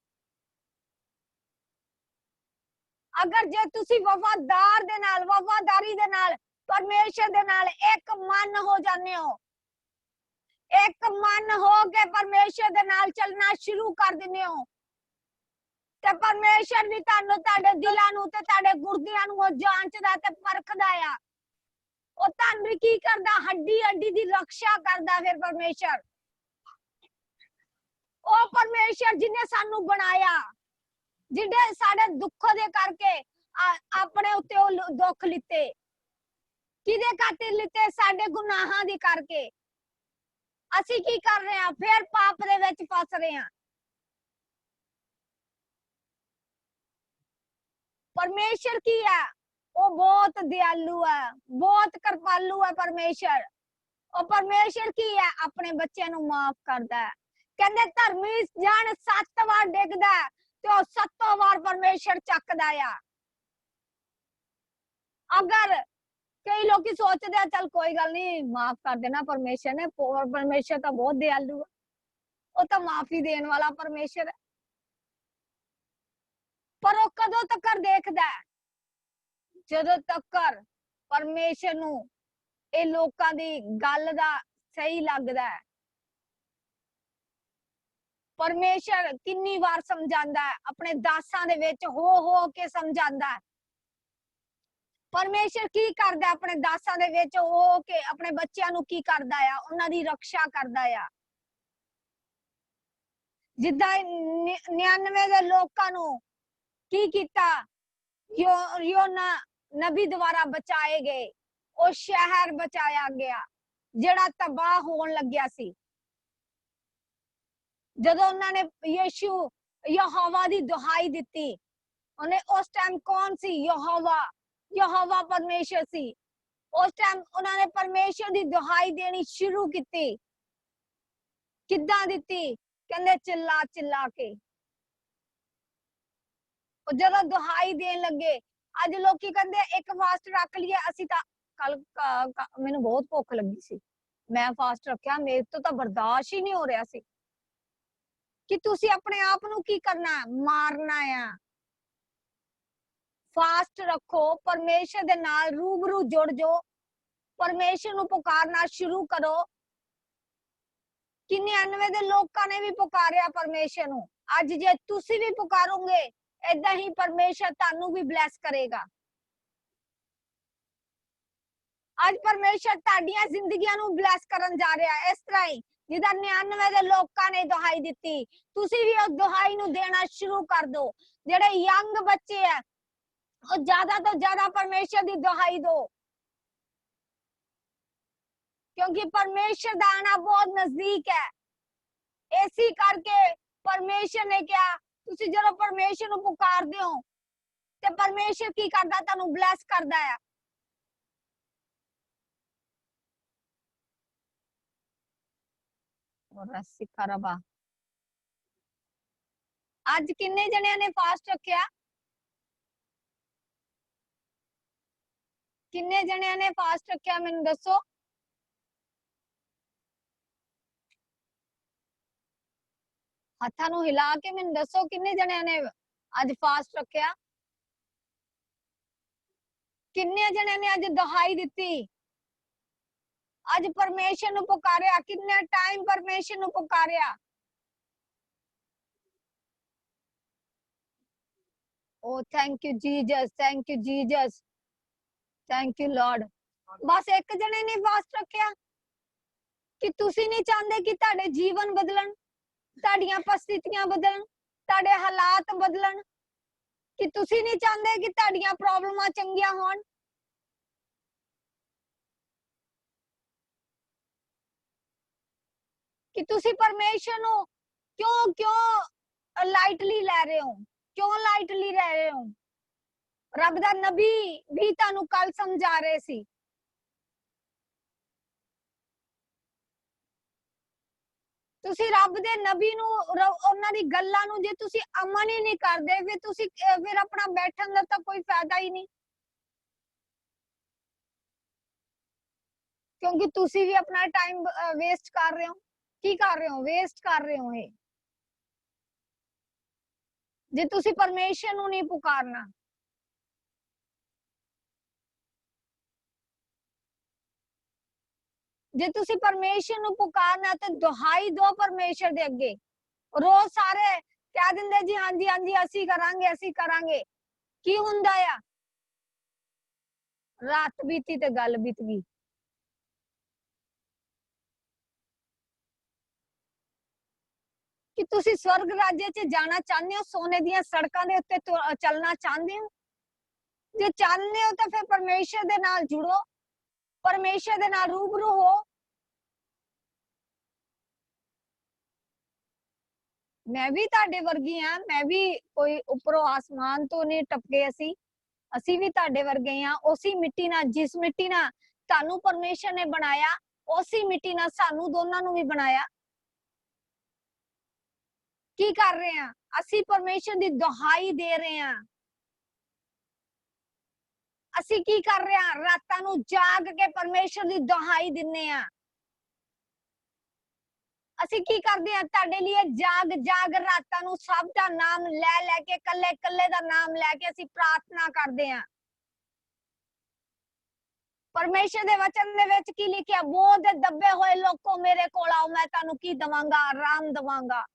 ਅਗਰ ਜੇ ਤੁਸੀਂ ਵਫਾਦਾਰ ਦੇ ਨਾਲ, ਵਫਾਦਾਰੀ ਦੇ ਨਾਲ ਪਰਮੇਸ਼ਰ ਦੇ ਨਾਲ ਇੱਕ ਮਨ ਹੋ ਜਾਂਦੇ ਹੋ, एक मन हो के परमेश्वर दे नाल चलना शुरू कर दिने हो, ते परमेश्वर भी तानू ताडे दिलां नू ते ताडे गुर्दियां नू जांचदा ते परखदा आ। ओ तान भी की करदा, हड्डी हड्डी दी रक्षा करदा। फिर परमेश्वर, ओ परमेश्वर जिन्ने सानू बनाया, जिहड़े साडे दुख दे करके अपने उत्ते ओ दुख लिते, किदे खातिर लिते, साडे गुनाहां दी करके। ਅਸੀਂ ਕੀ ਕਰ ਰਹੇ ਹਾਂ, ਫਿਰ ਪਾਪ ਦੇ ਵਿੱਚ ਫਸ ਰਹੇ ਹਾਂ। परमेश्वर की है, वो बहुत दयालु है, बहुत कृपालु है परमेश्वर। और परमेश्वर की है, अपने बच्चे नु माफ करदा है। कहंदे धर्मी जन 7 वार डिगदा है ते ओ 7 वार परमेश्वर चकदा है। अगर कई लोग सोचते हैं चल कोई गल नहीं, माफ कर देना परमेश्वर ने, परमेश्वर तो बहुत दयालु है, वो तो माफी देने वाला परमेश्वर है। पर वो कदों तक देखदा है, जदों तक परमेश्वर नू ए लोकां दी गल दा सही लगदा है। परमेश्वर कितनी बार समझांदा है, अपने दासां दे विच हो के समझांदा है। परमेश्वर की करदा, अपने दासां दे विच हो के अपने बच्चियां नू की करदा है, उन्हां दी रक्षा करदा है। जिद्दां 99 दे लोकां नू की कीता, यूहन्ना नबी द्वारा बचाए गए, ਉਹ ਸ਼ਹਿਰ ਬਚਾਇਆ ਗਿਆ ਜਿਹੜਾ ਤਬਾਹ ਹੋਣ ਲੱਗਿਆ ਸੀ। ਜਦੋਂ ਉਹਨਾਂ ਨੇ ਯਿਸੂ ਯਹੋਵਾ ਦੀ ਦੁਹਾਈ ਦਿੱਤੀ, ਉਹਨੇ ਉਸ ਟਾਈਮ ਕੌਣ ਸੀ, ਯਹੋਵਾ ਪਰਮੇਸ਼ਰ ਸੀ। ਉਸ ਟਾਈਮ ਉਹਨਾਂ ਨੇ ਪਰਮੇਸ਼ਰ ਦੀ ਦੁਹਾਈ ਦੇਣੀ ਸ਼ੁਰੂ ਕੀਤੀ। ਕਿੱਦਾਂ ਦਿੱਤੀ, ਕਹਿੰਦੇ ਚਿੱਲਾ ਚਿੱਲਾ ਕੇ। ਉਹ ਜਦੋਂ ਦੁਹਾਈ ਦੇਣ ਲੱਗੇ, ਅੱਜ ਲੋਕੀ ਕਹਿੰਦੇ ਇੱਕ ਫਾਸਟ ਰੱਖ ਲਈਏ ਅਸੀਂ ਤਾਂ कल मैनू बहुत भुख लगी सी, मैं फास्ट रखिया, मेरे तो बर्दाश्त ही नहीं हो रहा सी कि तुसी अपने आप नू की करना, मारना है। फास्ट रखो, परमेश्वर दे नाल रूबरू जुड़ जाओ, परमेश्वर नूं पुकारना शुरू करो। 99 दे लोकां ने भी पुकारिया परमेश्वर नूं, अज जे तुसी भी पुकारोगे ऐदां ही परमेश्वर तुहानूं भी ब्लैस करेगा। आज परमेश्वर तुहाडीआं जिंदगियां नूं ब्लैस करन जा रहा है, इस तरह ही जिदा 99 दे लोकां ने दुहाई दित्ती, तुसी भी उस दुहाई नूं देना शुरू कर दो। जेड़े यंग बच्चे है और ज्यादा तो ज्यादा परमेश्वर दी दुहाई दो, क्योंकि परमेश्वर दा आना बहुत नजदीक है। ऐसी करके परमेश्वर ने क्या, तुसी जदों परमेश्वर नूं पुकारदे हो ते परमेश्वर की करदा, तुहानूं ब्लैस करदा है। आज किन्ने जणियां ने फास्ट रखिया? किन्ने जणियां ने फास्ट रखिया मैनूं दसो। हत्थां नूं हिला के मैनूं दसो किन्ने जणियां ने आज फास्ट रखिया। किन्ने जणियां ने आज दुहाई दित्ती, आज परमेश्वर नूं पुकारिया, किन्ने टाइम परमेश्वर नूं पुकारिया। ओ thank you Jesus, thank you Jesus, thank you lord. बस एक जने ने फास्ट रखिया कि तुसी नहीं चाहते कि तुहाडे जीवन बदलन, तुहाडीआं परिस्थितियां बदलन, तुहाडे हालात बदलन, कि तुसी नहीं चाहते कि तुहाडीआं प्रॉब्लमां चंगियां होण। कि तुसी परमेश्वर नूं क्यों क्यों लाइटली ले रहे हो, क्यों लाइटली ले रहे हो। रब दा नबी भी तुहानूं कल समझा रहे सी, तुसी रब दे नबी नूं उन्हां दी गल्लां नूं जे तुसी अमल ही नहीं करदे, फिर तुसी फिर अपना बैठण दा तां कोई फायदा ही नहीं, क्योंकि तुसी भी अपना टाइम वेस्ट कर रहे हो। की कर रहे हो? वेस्ट कर रहे हो। ये जे तुसी परमेश्वर नूं नहीं पुकारना, जे तुसी परमेश्वर नूं पुकारना ते दुहाई दो परमेश्वर दे अगे। रोज सारे कह दिंदे जी हां जी हां जी असी करांगे, असी करांगे। की हुंदा आ? रात बीती ते गल बीत गई। कि तुसी स्वर्ग राज्य च जाना चाहते हो, सोने दियां सड़कां दे उत्ते चलना चाहते हो। जे चाहते हो तो फिर परमेश्वर दे नाल जुड़ो, परमेश्वर दे नाल रूबरू हो। मैं भी तुहाडे वर्गी हां, मैं भी कोई उपरों आसमान तो नहीं टपके, असी भी तुहाडे वर्गे हां। उसी मिट्टी नाल, जिस मिट्टी नाल तुहानूं परमेश्वर ने बनाया, उसी मिट्टी नाल सानू दोनों नूं भी बनाया। की कर रहे हैं? असी परमेश्वर दी दुहाई दे रहे हैं। असी की कर रहे हैं? रातां नूं जाग के परमेश्वर दी दुहाई दिन्ने आ। असी की करदे हैं? तुहाडे लिए जाग जाग रातां नूं सब दा नाम ले लेके, कल्ले कल्ले दा नाम लेके असी प्रार्थना करदे हैं। परमेश्वर दे वचन दे विच की लिखिया? बोझ दे दबे होए लोको मेरे कोल आओ, मैं तुहानूं की दवांगा? आराम दवांगा।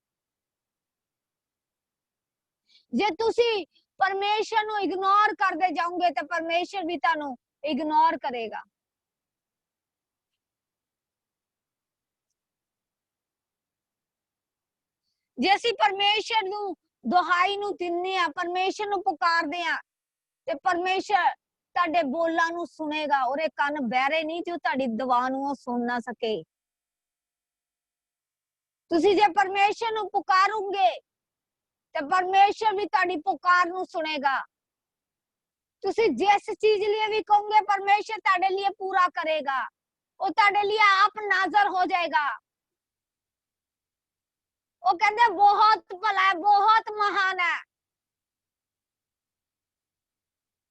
जे तुसी परमेश्वर नूं इग्नोर करदे जाओगे तो परमेश्वर भी तुहानूं इग्नोर करेगा। जे असी परमेश्वर नूं दुहाई नूं दिन्ने आ, परमेश्वर नूं पुकारदे आ, ते परमेश्वर तुहाडे बोलां नूं सुनेगा। ओरे कन बहरे नहीं जो तुहाडी दुआ नूं सुन ना सके। तुसी जे परमेश्वर नूं पुकारोगे ते परमेश्वर भी तुहाडी पुकार नूं सुनेगा। तुसी जिस चीज लिए भी कहोगे परमेश्वर तुहाडे लिए पूरा करेगा, वो तुहाडे लिए आप नाज़र हो जाएगा। वो कहते बहुत भला है, बहुत महान है।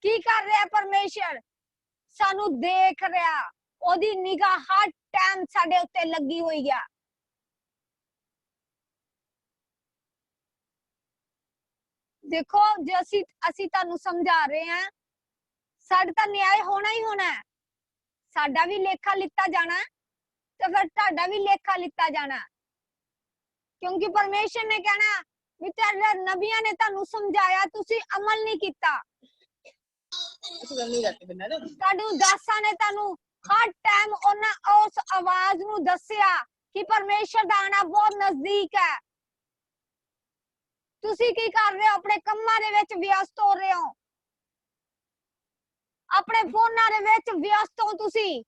की कर रहा परमेश्वर? सानू देख रहा, ओदी निगाह हर टाइम साडे उत्ते लगी हुई है। देखो जो ਅਸੀਂ ਤੁਹਾਨੂੰ ਸਮਝਾ ਰਹੇ ਹਾਂ, ਸਾਡੇ ਤਾਂ ਨਿਆਂ ਹੋਣਾ ਹੀ ਹੋਣਾ ਹੈ। ਸਾਡਾ ਵੀ ਲੇਖਾ ਲਿੱਤਾ ਜਾਣਾ ਤੇ ਫਿਰ ਤੁਹਾਡਾ ਵੀ ਲੇਖਾ ਲਿੱਤਾ ਜਾਣਾ, ਕਿਉਂਕਿ ਪਰਮੇਸ਼ਰ ਨੇ ਕਹਿਣਾ ਵੀ ਤੇਰੇ ਨਬੀਆਂ ਨੇ ਤੁਹਾਨੂੰ ਸਮਝਾਇਆ, ਤੁਸੀਂ ਅਮਲ ਨਹੀਂ ਕੀਤਾ। ਤੁਹਾਨੂੰ ਦਾਸਾਂ ਨੇ ਤੁਹਾਨੂੰ ਹਰ ਟਾਈਮ ਉਹਨਾਂ ਉਸ ਆਵਾਜ਼ ਨੂੰ ਦੱਸਿਆ ਕਿ ਪਰਮੇਸ਼ਰ ਦਾ ਆਣਾ ਬਹੁਤ ਨਜ਼ਦੀਕ ਹੈ। ਤੁਸੀਂ ਕੀ ਕਰ ਰਹੇ ਹੋ? ਆਪਣੇ ਕੰਮਾਂ ਦੇ ਵਿੱਚ ਵਿਅਸਤ ਹੋ ਰਹੇ ਹੋ, ਆਪਣੇ ਫੋਨਾਂ ਦੇ ਵਿੱਚ ਵਿਅਸਤ ਹੋ। ਤੁਸੀਂ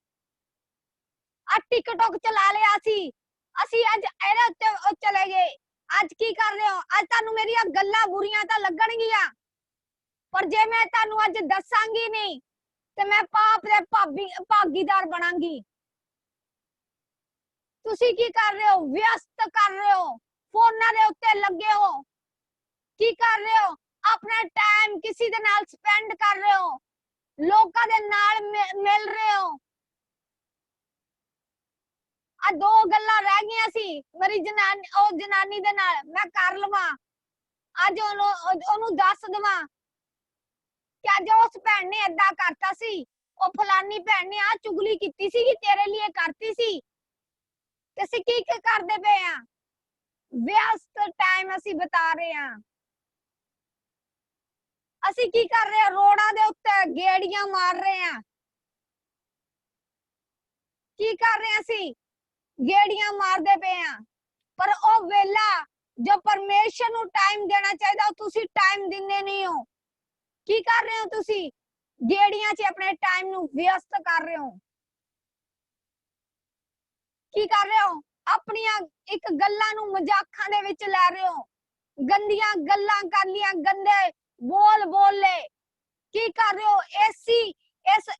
ਆ ਟਿਕਟੌਕ ਚਲਾ ਲਿਆ ਸੀ, ਅਸੀਂ ਅੱਜ ਇਹਦੇ ਉੱਤੇ ਚਲੇ ਗਏ। ਅੱਜ ਕੀ ਕਰ ਰਹੇ ਹੋ? ਅੱਜ ਤੁਹਾਨੂੰ ਮੇਰੀਆਂ ਗੱਲਾਂ ਬੁਰੀਆਂ ਤਾਂ ਲੱਗਣਗੀਆਂ, ਪਰ ਜੇ ਮੈਂ ਤੁਹਾਨੂੰ ਅੱਜ ਦੱਸਾਂਗੀ ਨਹੀਂ ਤੇ ਮੈਂ ਪਾਪ ਦੇ ਭਾਗੀਦਾਰ ਬਣਾਂਗੀ। ਤੁਸੀਂ ਕੀ ਕਰ ਰਹੇ ਹੋ? ਵਿਅਸਤ ਕਰ ਰਹੇ ਹੋ, ਫੋਨਾਂ ਦੇ ਉੱਤੇ ਲੱਗੇ ਹੋ। ਕੀ ਕਰ ਰਹੇ ਹੋ? ਆਪਣਾ ਟਾਈਮ ਕਿਸੇ ਦੇ ਨਾਲ ਸਪੈਂਡ ਕਰ ਰਹੇ ਹੋ, ਲੋਕਾਂ ਦੇ ਨਾਲ ਮਿਲ ਰਹੇ ਹੋ। ਆ ਦੋ ਗੱਲਾਂ ਰਹਿ ਗਈਆਂ ਸੀ ਮੇਰੀ ਜਨਾਨੀ ਦੇ ਨਾਲ, ਮੈਂ ਕਰ ਲਵਾਂ ਅੱਜ ਉਹਨੂੰ ਦੱਸ ਦਵਾਂ ਕਿ ਅੱਜ ਉਸ ਭੈਣ ਨੇ ਏਦਾਂ ਕਰਤਾ ਸੀ, ਉਹ ਫਲਾਨੀ ਭੈਣ ਨੇ ਆ ਚੁਗਲੀ ਕੀਤੀ ਸੀ ਕਿ ਤੇਰੇ ਲਈ ਕਰਤੀ ਸੀ। ਤੇ ਅਸੀਂ ਕੀ ਕਰਦੇ ਪਏ ਆ? ਵਿਅਸਤ ਟਾਈਮ ਅਸੀਂ ਬਿਤਾ ਰਹੇ ਆ। ਅਸੀਂ ਕੀ ਕਰ ਰਹੇ ਆ? ਰੋਡਾਂ ਦੇ ਉੱਤੇ ਗੇੜੀਆਂ ਮਾਰ ਰਹੇ ਆ। ਕੀ ਕਰ ਰਹੇ ਆ? ਅਸੀਂ ਗੇੜੀਆਂ ਮਾਰਦੇ ਪਏ ਆ, ਪਰ ਉਹ ਵੇਲਾ ਜੋ ਪਰਮੇਸ਼ਰ ਨੂੰ ਟਾਈਮ ਦੇਣਾ ਚਾਹੀਦਾ, ਉਹ ਤੁਸੀਂ ਟਾਈਮ ਦਿੰਦੇ ਨਹੀਂ ਹੋ। ਕੀ ਕਰ ਰਹੇ ਹੋ? ਤੁਸੀਂ ਗੇੜੀਆਂ 'ਚ ਆਪਣੇ ਟਾਈਮ ਨੂੰ ਵਿਅਸਤ ਕਰ ਰਹੇ ਹੋ। ਕੀ ਕਰ ਰਹੇ ਹੋ? ਆਪਣੀਆਂ ਇੱਕ ਗੱਲਾਂ ਨੂੰ ਮਜ਼ਾਕਾਂ ਦੇ ਵਿੱਚ ਲੈ ਰਹੇ ਹੋ, ਗੰਦੀਆਂ ਗੱਲਾਂ ਕਰ ਲੀਆਂ, ਗੰਦੇ ਬੋਲ ਬੋਲੇ। ਕੀ ਕਰ ਰਹੇ ਹੋ?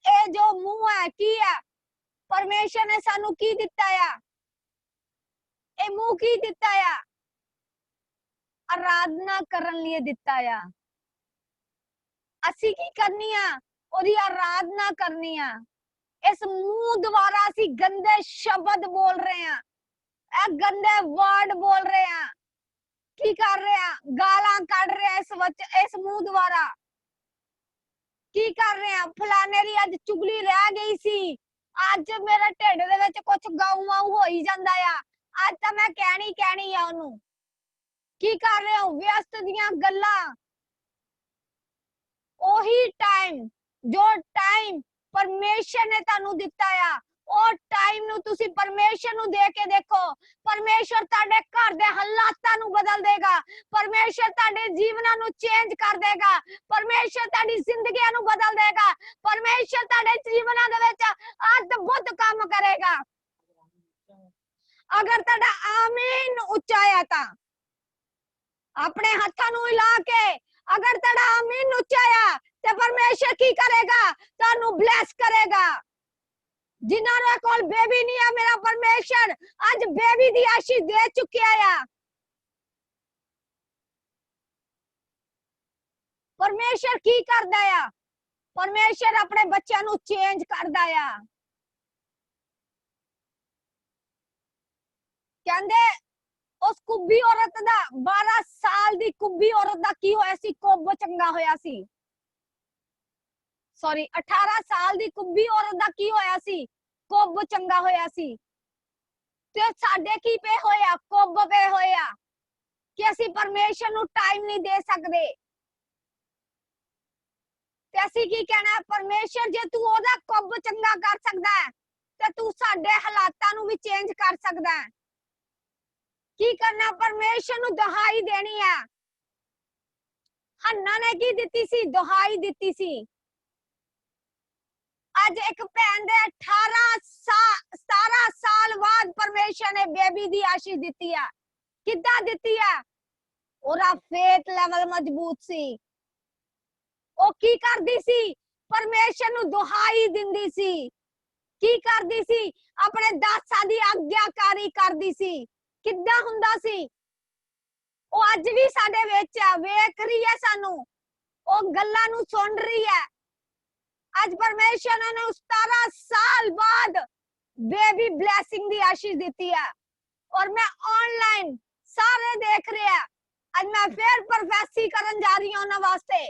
ਇਹ ਜੋ ਮੂੰਹ ਹੈ ਕੀ ਹੈ? ਪਰਮੇਸ਼ਰ ਨੇ ਸਾਨੂੰ ਕੀ ਦਿੱਤਾ ਆ? ਇਹ ਮੂੰਹ ਕੀ ਦਿੱਤਾ ਆ? ਆਰਾਧਨਾ ਕਰਨ ਲਈ ਦਿੱਤਾ ਆ। ਅਸੀਂ ਕੀ ਕਰਨੀ ਆ? ਉਹਦੀ ਆਰਾਧਨਾ ਕਰਨੀ ਆ। ਇਸ ਮੂੰਹ ਦੁਆਰਾ ਅਸੀਂ ਗੰਦੇ ਸ਼ਬਦ ਬੋਲ ਰਹੇ ਆ, ਇਹ ਗੰਦੇ ਵਰਡ ਬੋਲ ਰਹੇ ਆ। ਕੀ ਕਰ ਰਹੇ ਆ? ਗਾਲਾਂ ਕੱਢ ਰਹੇ ਆ ਇਸ ਮੂੰਹ ਦੁਆਰਾ। ਕੀ ਕਰ ਰਹੇ ਆ? ਫਲਾਣੇ ਦੀ ਅੱਜ ਚੁਗਲੀ ਰਹਿ ਗਈ ਸੀ, ਅੱਜ ਮੇਰੇ ਢਿੱਡ ਦੇ ਵਿੱਚ ਕੁਝ ਗਾਉ ਮਾਉ ਹੋਈ ਜਾਂਦਾ ਆ, ਅੱਜ ਤਾਂ ਮੈਂ ਕਹਿਣੀ ਆ ਉਹਨੂੰ। ਕੀ ਕਰ ਰਹੇ ਹੋ? ਵਿਅਸਤ ਦੀਆਂ ਗੱਲਾਂ। ਉਹੀ ਟਾਈਮ ਜੋ ਟਾਈਮ ਪਰਮੇਸ਼ਰ ਨੇ ਤੁਹਾਨੂੰ ਦਿੱਤਾ ਆ, ਉਹ ਟਾਈਮ ਨੂੰ ਤੁਸੀਂ ਪਰਮੇਸ਼ਰ ਨੂੰ ਦੇ ਕੇ ਦੇਖੋ। ਪਰਮੇਸ਼ਰ ਤੁਹਾਡੇ ਘਰ ਦੇ ਹਾਲਾਤਾਂ ਨੂੰ ਬਦਲ ਦੇਗਾ, ਪਰਮੇਸ਼ਰ ਤੁਹਾਡੇ ਜੀਵਨਾਂ ਨੂੰ ਚੇਂਜ ਕਰ ਦੇਗਾ, ਪਰਮੇਸ਼ਰ ਤੁਹਾਡੀ ਜ਼ਿੰਦਗੀਆਂ ਨੂੰ ਬਦਲ ਦੇਗਾ, ਪਰਮੇਸ਼ਰ ਤੁਹਾਡੇ ਜੀਵਨਾਂ ਦੇ ਵਿੱਚ ਅਦਭੁਤ ਕੰਮ ਕਰੇਗਾ। ਅਗਰ ਤੁਹਾਡਾ ਆਮੀਨ ਉੱਚਾ ਆ ਤਾਂ ਆਪਣੇ ਹੱਥਾਂ ਨੂੰ ਹਿਲਾ ਕੇ, ਅਗਰ ਤੁਹਾਡਾ ਆਮੀਨ ਉੱਚਾ ਆ ਤੇ ਪਰਮੇਸ਼ਰ ਕੀ ਕਰੇਗਾ? ਤੁਹਾਨੂੰ ਬਲੈਸ ਕਰੇਗਾ। ਜਿਨ੍ਹਾਂ ਦੇ ਕੋਲ ਬੇਬੀ ਨਹੀਂ ਆ, ਮੇਰਾ ਪਰਮੇਸ਼ਰ ਅੱਜ ਬੇਬੀ ਦੀ ਆਸ਼ੀਸ਼ ਦੇ ਚੁੱਕਿਆ ਆ। ਪਰਮੇਸ਼ਰ ਕੀ ਕਰਦਾ ਆ? ਪਰਮੇਸ਼ਰ ਆਪਣੇ ਬੱਚਿਆਂ ਨੂੰ ਚੇਂਜ ਕਰਦਾ ਆ। ਕਹਿੰਦੇ ਉਸ ਕੁੱਬੀ ਔਰਤ ਦਾ 12 ਸਾਲ ਦੀ ਕੁੱਬੀ ਔਰਤ ਦਾ ਕੀ ਹੋਇਆ ਸੀ? ਕੁੱਬ ਚੰਗਾ ਹੋਇਆ ਸੀ। ਸੌਰੀ 18 ਸਾਲ ਦੀ ਕੁੱਬੀ ਔਰਤ ਦਾ ਕੀ ਹੋਇਆ ਸੀ? ਕੁੱਬ ਚੰਗਾ ਹੋਇਆ ਸੀ। ਤੇ ਸਾਡੇ ਕੀ ਪਏ ਹੋਇਆ? ਕੁੱਬ ਪਏ ਹੋਇਆ ਕਿ ਅਸੀਂ ਪਰਮੇਸ਼ਰ ਨੂੰ ਟਾਈਮ ਨਹੀਂ ਦੇ ਸਕਦੇ। ਤੇ ਅਸੀਂ ਕੀ ਕਹਿਣਾ? ਪਰਮੇਸ਼ਰ ਜੇ ਤੂੰ ਉਹਦਾ ਕੁੱਬ ਚੰਗਾ ਕਰ ਸਕਦਾ ਹੈ ਤੇ ਤੂੰ ਸਾਡੇ ਹਾਲਾਤਾਂ ਨੂੰ ਵੀ ਚੇਂਜ ਕਰ ਸਕਦਾ ਹੈ। ਕੀ ਕਰਨਾ? ਪਰਮੇਸ਼ਰ ਨੂੰ ਦੁਹਾਈ ਦੇਣੀ ਹੈ। ਹੰਨਾ ਨੇ ਕੀ ਦਿੱਤੀ ਸੀ? ਦੁਹਾਈ ਦਿੱਤੀ ਸੀ। ਅੱਜ ਇੱਕ ਭੈਣ ਦੇ 17 ਸਾਲ ਬਾਅਦ ਪਰਮੇਸ਼ਰ ਨੇ ਬੇਬੀ ਦੀ ਆਸ਼ੀਸ਼ ਦਿੱਤੀ ਹੈ। ਕਿੱਦਾਂ ਦਿੱਤੀ ਹੈ? ਉਹਦਾ ਫੇਥ ਲੈਵਲ ਮਜ਼ਬੂਤ ਸੀ। ਉਹ ਕੀ ਕਰਦੀ ਸੀ? ਪਰਮੇਸ਼ਰ ਨੂੰ ਦੁਹਾਈ ਦਿੰਦੀ ਸੀ। ਕੀ ਕਰਦੀ ਸੀ? ਆਪਣੇ ਦਾਸਾਂ ਦੀ ਆਗਿਆਕਾਰੀ ਕਰਦੀ ਸੀ। ਕਿੱਦਾਂ ਹੁੰਦਾ ਸੀ? ਉਹ ਅੱਜ ਵੀ ਸਾਡੇ ਵਿੱਚ ਆ, ਵੇਖ ਰਹੀ ਹੈ ਸਾਨੂੰ, ਉਹ ਗੱਲਾਂ ਨੂੰ ਸੁਣ ਰਹੀ ਹੈ। ਅੱਜ ਪਰਮੇਸ਼ਰ ਨੇ 17 ਸਾਲ ਬਾਅਦ ਬੇਬੀ ਬਲੇਸਿੰਗ ਦੀ ਆਸ਼ੀਸ਼ ਦਿੱਤੀ ਹੈ। और मैं ऑनलाइन सारे देख रहे हैं, आज मैं फिर प्रोफेसी करन जा रही हूं उन्हां वास्ते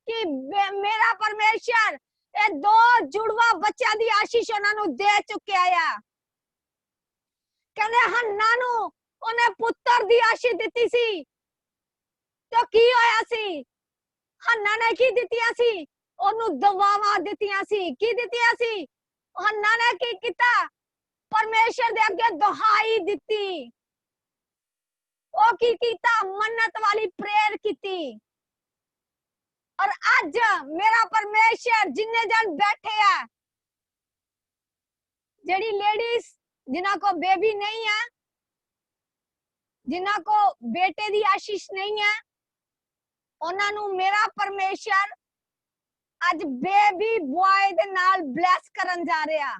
कि मेरा परमेश्वर ये 2 जुड़वा बच्चों की आशीष उन्होंने दे चुकिया है। कहते हन्ना नू उन्हें पुत्र की आशीष दी सी तो की होया सी? हन्ना ने की दित्तियां सी? ओनू दवावां दित्तियां सी। की दित्तियां सी? हन्ना ने की कीता? परमेश्वर दे अगे दुहाई दित्ती। ओ की कीता? मन्नत वाली प्रेयर कीती। और आज मेरा परमेश्वर जिन्ने जन बैठे है, जेडी लेडीज जिन्हां को बेबी नहीं है, जिन्हां को बेटे दी आशीष नहीं है, उन्हां नू मेरा परमेश्वर आज बेबी बॉय दे नाल ब्लेस करन जा रहा।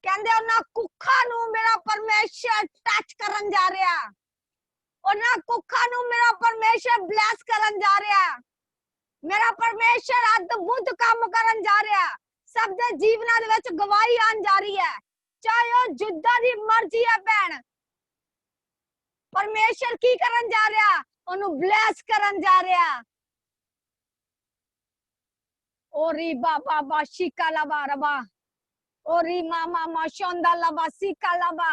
कहंदे उन्हां कुखा नू मेरा परमेश्वर टच करन जा रहा। उन्हां कुखा नू मेरा परमेश्वर ब्लेस करन जा रहा। मेरा परमेश्वर अद्भुत काम करन जा रहा। सब दे जीवनां दे विच गवाही आन जा रही है। चाहे ओ जुद्धा दी मर्जी है भैन, परमेश्वर की करन जा रहा? ओनू ब्लेस करन जा रहा। ओरी बाबा बाशिका लबा रबा, ओरी मामा माशोंदा लबा सिका लबा।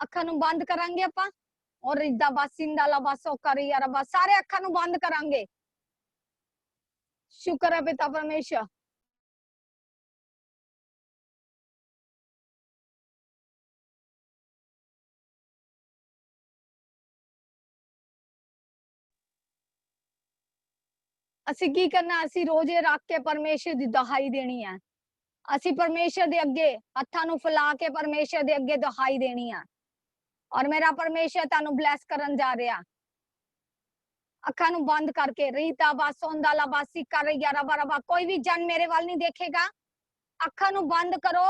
अखां नू बंद करांगे आपां और इदा बासिंदा लबा सोकरी रबा, सारे अखां नू बंद करांगे। शुक्र है पिता परमेश्वर। असी की करना? असी रोजे रख के परमेश्वर दी दुहाई देनी है। असी परमेश्वर दे अगे हत्थां नू फैला के परमेश्वर दे अगे दुहाई देनी है। और मेरा परमेश्वर तानू ब्लेस करन जा रहा। अखां नू बंद करके रीता बासोंदा लबासी कर यारा बराबा, कोई भी जन मेरे वाल नहीं देखेगा। अखां नू बंद करो।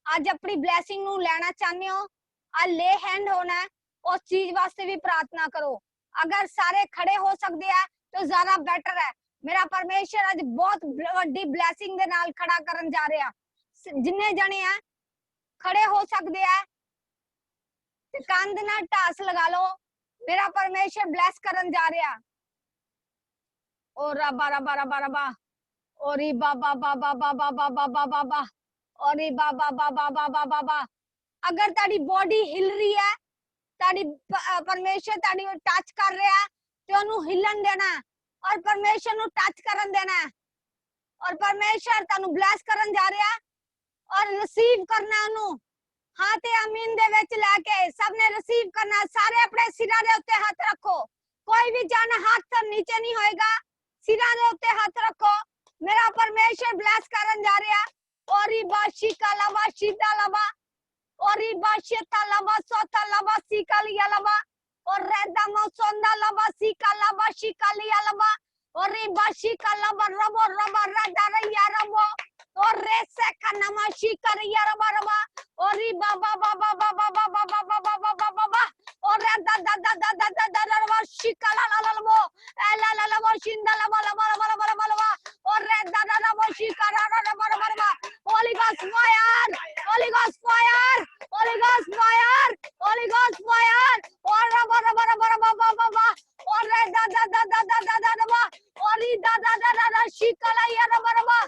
आज अपनी ब्लेसिंग नू लेना चाहते हो, आ ले हैंड होना है, उस चीज वास्ते भी प्रार्थना करो। अगर सारे खड़े हो सकते हैं तो ज्यादा बेटर है। मेरा परमेश्वर आज बहुत बड़ी ब्लेसिंग दे नाल खड़ा करन जा रहा। जिन्ने जने हैं खड़े हो सकते हैं ते कंध ना टास लगा लो। मेरा परमेश्वर ब्लेस करन जा रहा। ओ रबा रबा रबा रबा, ओरी बाबा बाबा बाबा बाबा बाबा बा, ओरी बाबा बाबा बाबा बाबा। अगर ताड़ी बॉडी हिल रही है, ताड़ी परमेश्वर ताड़ी टच कर रहा है तो ओनू हिलन देना और परमेश्वर नु टच करन देना और परमेश्वर तानू ब्लेस करन जा रहा और रिसीव करना ओनू। हां ते आमीन दे विच लेके सबने रिसीव करना। सारे अपने सिरां दे उत्ते हाथ रखो। कोई भी जन हाथ नीचे नहीं होएगा, सिरां दे उत्ते हाथ रखो। मेरा परमेश्वर ब्लेस करन जा रहा। ओरी बाशी काला बाशी दालबा, ओरी बाशी तालबा सोता लबा सिकालिया लबा, और रेदा मौसोंदा लबा सिकालबा शिकालिया लबा, ओरी बाशी कालबा रबो रबा रेदा रैया रबो, और रेसे खनमा शिकारिया रबा रबा, ओरी बाबा बाबा बाबा बाबा बाबा बाबा बाबा बा, और रेदा दा दा दा दा दा दा रबा शिकाला ला ला लबो, एला ला लबो शिंदा लबा लबा लबा लबा लबा लबा, और रेदा दा रबो शिकारा रबा रबा रबा। Holy Ghost fire, Holy Ghost fire, Holy Ghost fire, Holy Ghost fire, और रबा रबा रबा रबा बाबा बा, और रेदा दा दा दा दा दा दा रबा, और दा दा दा दा दा शिकाला या रबा रबा,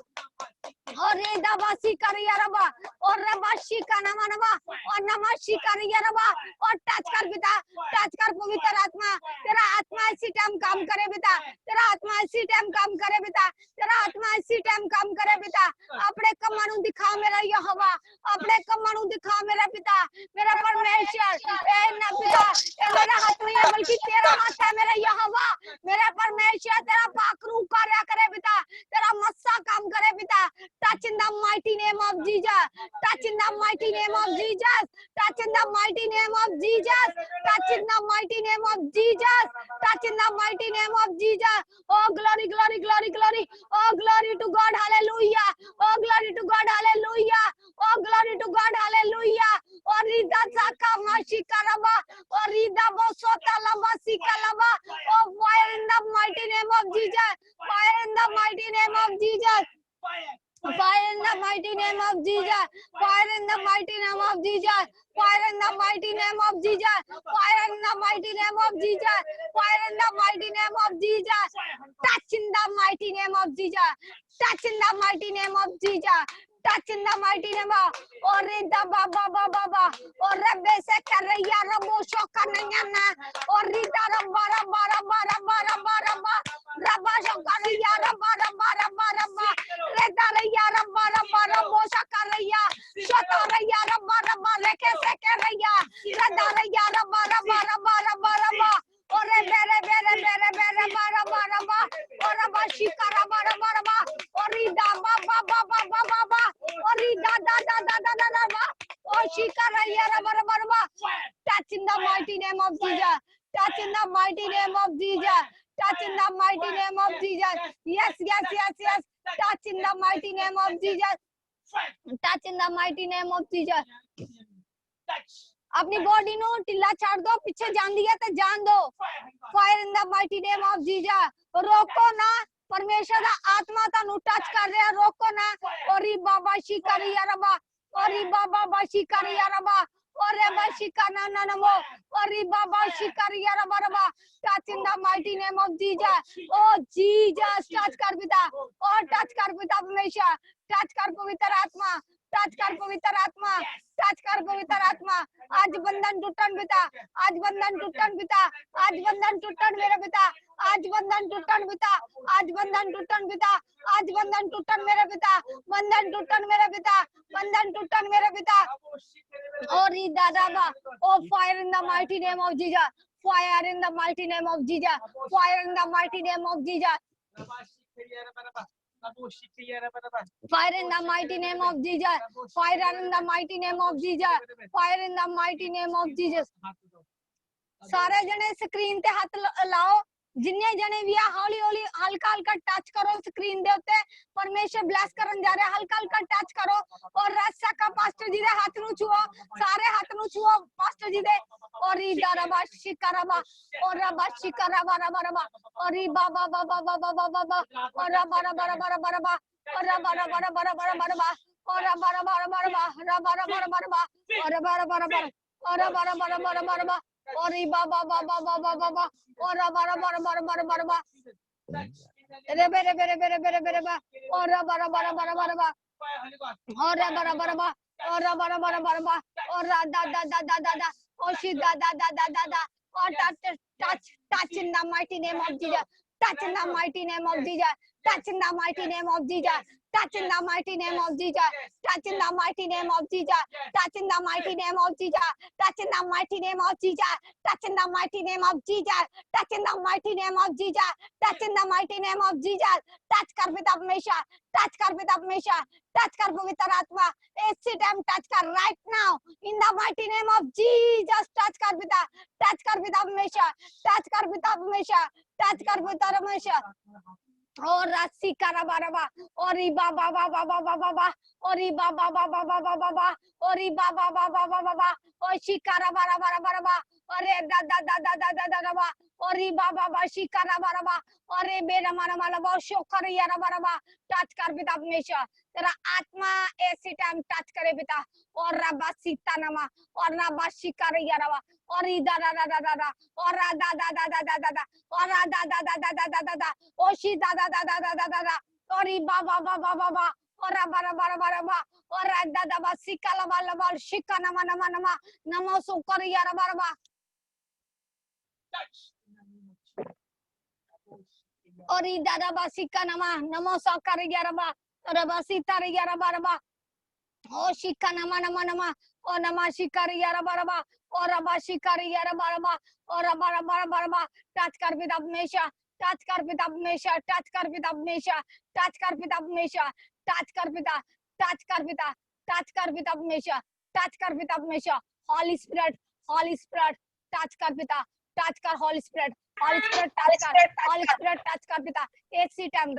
और रेदा बासी करिया रबा, और रबा शिका नमा नमा, और नमा शिकारिया रबा, और टच कर पिता, टच कर पवित्र आत्मा। तेरा आत्मा इसी टाइम काम करे पिता, तेरा आत्मा इसी टाइम काम करे पिता, तेरा आत्मा इसी टाइम काम करे पिता। अपने कमां नू दिखा मेरा यहोवा, अपने कमां नू दिखा मेरा पिता, मेरा परमेश्वर। ए ना पिता, ए मेरा हाथ नहीं है बल्कि तेरा हाथ है मेरा यहोवा, मेरा परमेश्वर। तेरा पाखरू कार्य करे पिता, तेरा मस्सा काम करे पिता। Touch in the mighty name of Jesus. Touch in the mighty name of Jesus. Touch in the mighty name of Jesus. Touch in the mighty name of Jesus. Touch in the mighty name of Jesus. Oh glory, glory, glory, glory. Oh glory to God. Hallelujah. Oh glory to God. Hallelujah. Oh glory to God. Hallelujah. Oh rida zaka mashika laba. Oh rida bosota laba sika laba. Oh fire in the mighty name of Jesus. Fire in the mighty name of Jesus. Fire in the mighty name of Jesus. Fire in the mighty name of Jesus. fire in the mighty name of Jesus, fire in the mighty name of Jesus, fire in the mighty name of Jesus, touch in the mighty name of Jesus, touch in the mighty name of Jesus, touch in the mighty name of Orida Baba Baba Orebe Sekaraya Rabo Shokanayana Orida Rabara Bara Bara Bara Bara Rabba Shokaraya Rabara Bara Bara Redaraya Rabara Bara Boshakaraya Shotaraya Rabara Bara Kesekaraya Redaraya Rabara Bara Bara Bara Ore bere bere bere bere bara bara ba ora ba shikara bara bara ba orida ba ba ba ba ba ba ba orida da da da da da da ba o shikara yara bara bara ba touch in the mighty name of Jesus, touch in the mighty name of Jesus, touch in the mighty name of Jesus, yes yes yes yes, touch in the mighty name of Jesus, touch in the mighty name of Jesus. अपनी body no ढिला छाड़ दो, पीछे जान दिया तो जान दो, fire in the mighty name of Jesus, रोको ना, परमेश्वर दा आत्मा तानू टच कर रहा, रोको ना, ओरी बाबा शिकारी यारबा, ओरी बाबा शिकारी यारबा, ओरे बा शिकाना ना नमो, ओरी बाबा शिकारी यारबा रबा, touch in the mighty name of Jesus, oh Jesus touch कर पिता, ओ टच कर पिता परमेश्वर, टच कर पवित्र आत्मा, टच कर पवित्र आत्मा, टच कर पवित्र आत्मा, आज बंधन टूटन पिता, आज बंधन टूटन पिता, आज बंधन टूटन मेरे पिता, आज बंधन टूटन पिता, आज बंधन टूटन पिता, आज बंधन टूटन मेरे पिता, बंधन टूटन मेरे पिता, बंधन टूटन मेरे पिता, और दादा ओ fire in the mighty name of Jesus, fire in the mighty name of Jesus, fire in the mighty name of Jesus, fire in the mighty name of Jesus, fire in the mighty name of Jesus, fire in the mighty name of Jesus. सारे जने screen ते हाथ लाओ, जिन्ने जने भी आ हौली हौली हल्का हल्का टच करो स्क्रीन दे उत्ते, परमेश्वर ब्लेस करन जा रहा, हल्का हल्का टच करो और रस्सा का पास्टर जी दे हाथ नु छुओ, सारे हाथ नु छुओ पास्टर जी दे, और इधर रबा शिकरबा और रबा शिकरबा रबा रबा और इ बाबा बाबा बाबा बाबा और रबा रबा रबा रबा रबा और रबा रबा रबा रबा रबा रबा और रबा रबा रबा रबा रबा रबा रबा रबा और रबा रबा रबा और रबा रबा रबा रबा रबा और इ बाबा बाबा बाबा बाबा और रबा रबा रबा रबा रबा रबा रे बेरे बेरे बेरे बेरे बेरे बा और रबा रबा रबा रबा रबा और रबा रबा रबा और रबा रबा रबा रबा और दा दा दा दा दा दा दा और शी दा दा दा दा दा दा और touch in the mighty name of Jesus, touch in the mighty name of Jesus, touch in the mighty name of Jesus, touch in the mighty name of Jesus, touch in the mighty name of Jesus, touch in the mighty name of Jesus, touch in the mighty name of Jesus, touch in the mighty name of Jesus, touch in the mighty name of Jesus, touch in the mighty name of Jesus, touch कर पिता परमेश्वर, touch कर पिता परमेश्वर, touch कर पवित्र आत्मा, इसी टाइम touch कर right now in the mighty name of Jesus, touch कर पिता परमेश्वर, touch कर पिता परमेश्वर, touch कर पिता परमेश्वर और राशि कराबारबा और इ बाबा बाबा बाबा बाबा और इ बाबा बाबा बाबा बाबा और इ बाबा बाबा बाबा बाबा और शिकारा बारा बारा बारा अरे दादा दादा दादा दादा और इ बाबा बा शिकारा बारा अरे बेरा मारा मारा बा शोकर यारा बारा टच कर पिता परमेश्वर तेरा आत्मा ऐसी टाइम टच करे पिता और रबा सीता नमा और रबा शिकार यारा और इधर दादा दादा और दादा दादा दादा और दादा दादा दादा दादा ओ शी दादा दादा दादा दादा और इ बाबा बाबा बाबा और रबा रबा रबा रबा और दादा बा शिकाला बाला बाल शिका नमा नमा नमा नमो सुकर यारा बारबा और इ दादा बा शिका नमा नमो सुकर यारा बा रबा सीता यारा बारबा ओ शिका नमा नमा नमा ओ नमा शिकार यारा बारबा और रबा शिकार यारा बारबा और रबा रबा रबा टच कर पिता हमेशा टच कर पिता हमेशा टच कर पिता हमेशा टच कर पिता हमेशा टच कर पिता टच कर पिता टच कर पिता हमेशा टच कर पिता हमेशा होली स्पिरिट टच कर पिता टच कर होली स्पिरिट टच कर पिता इसी time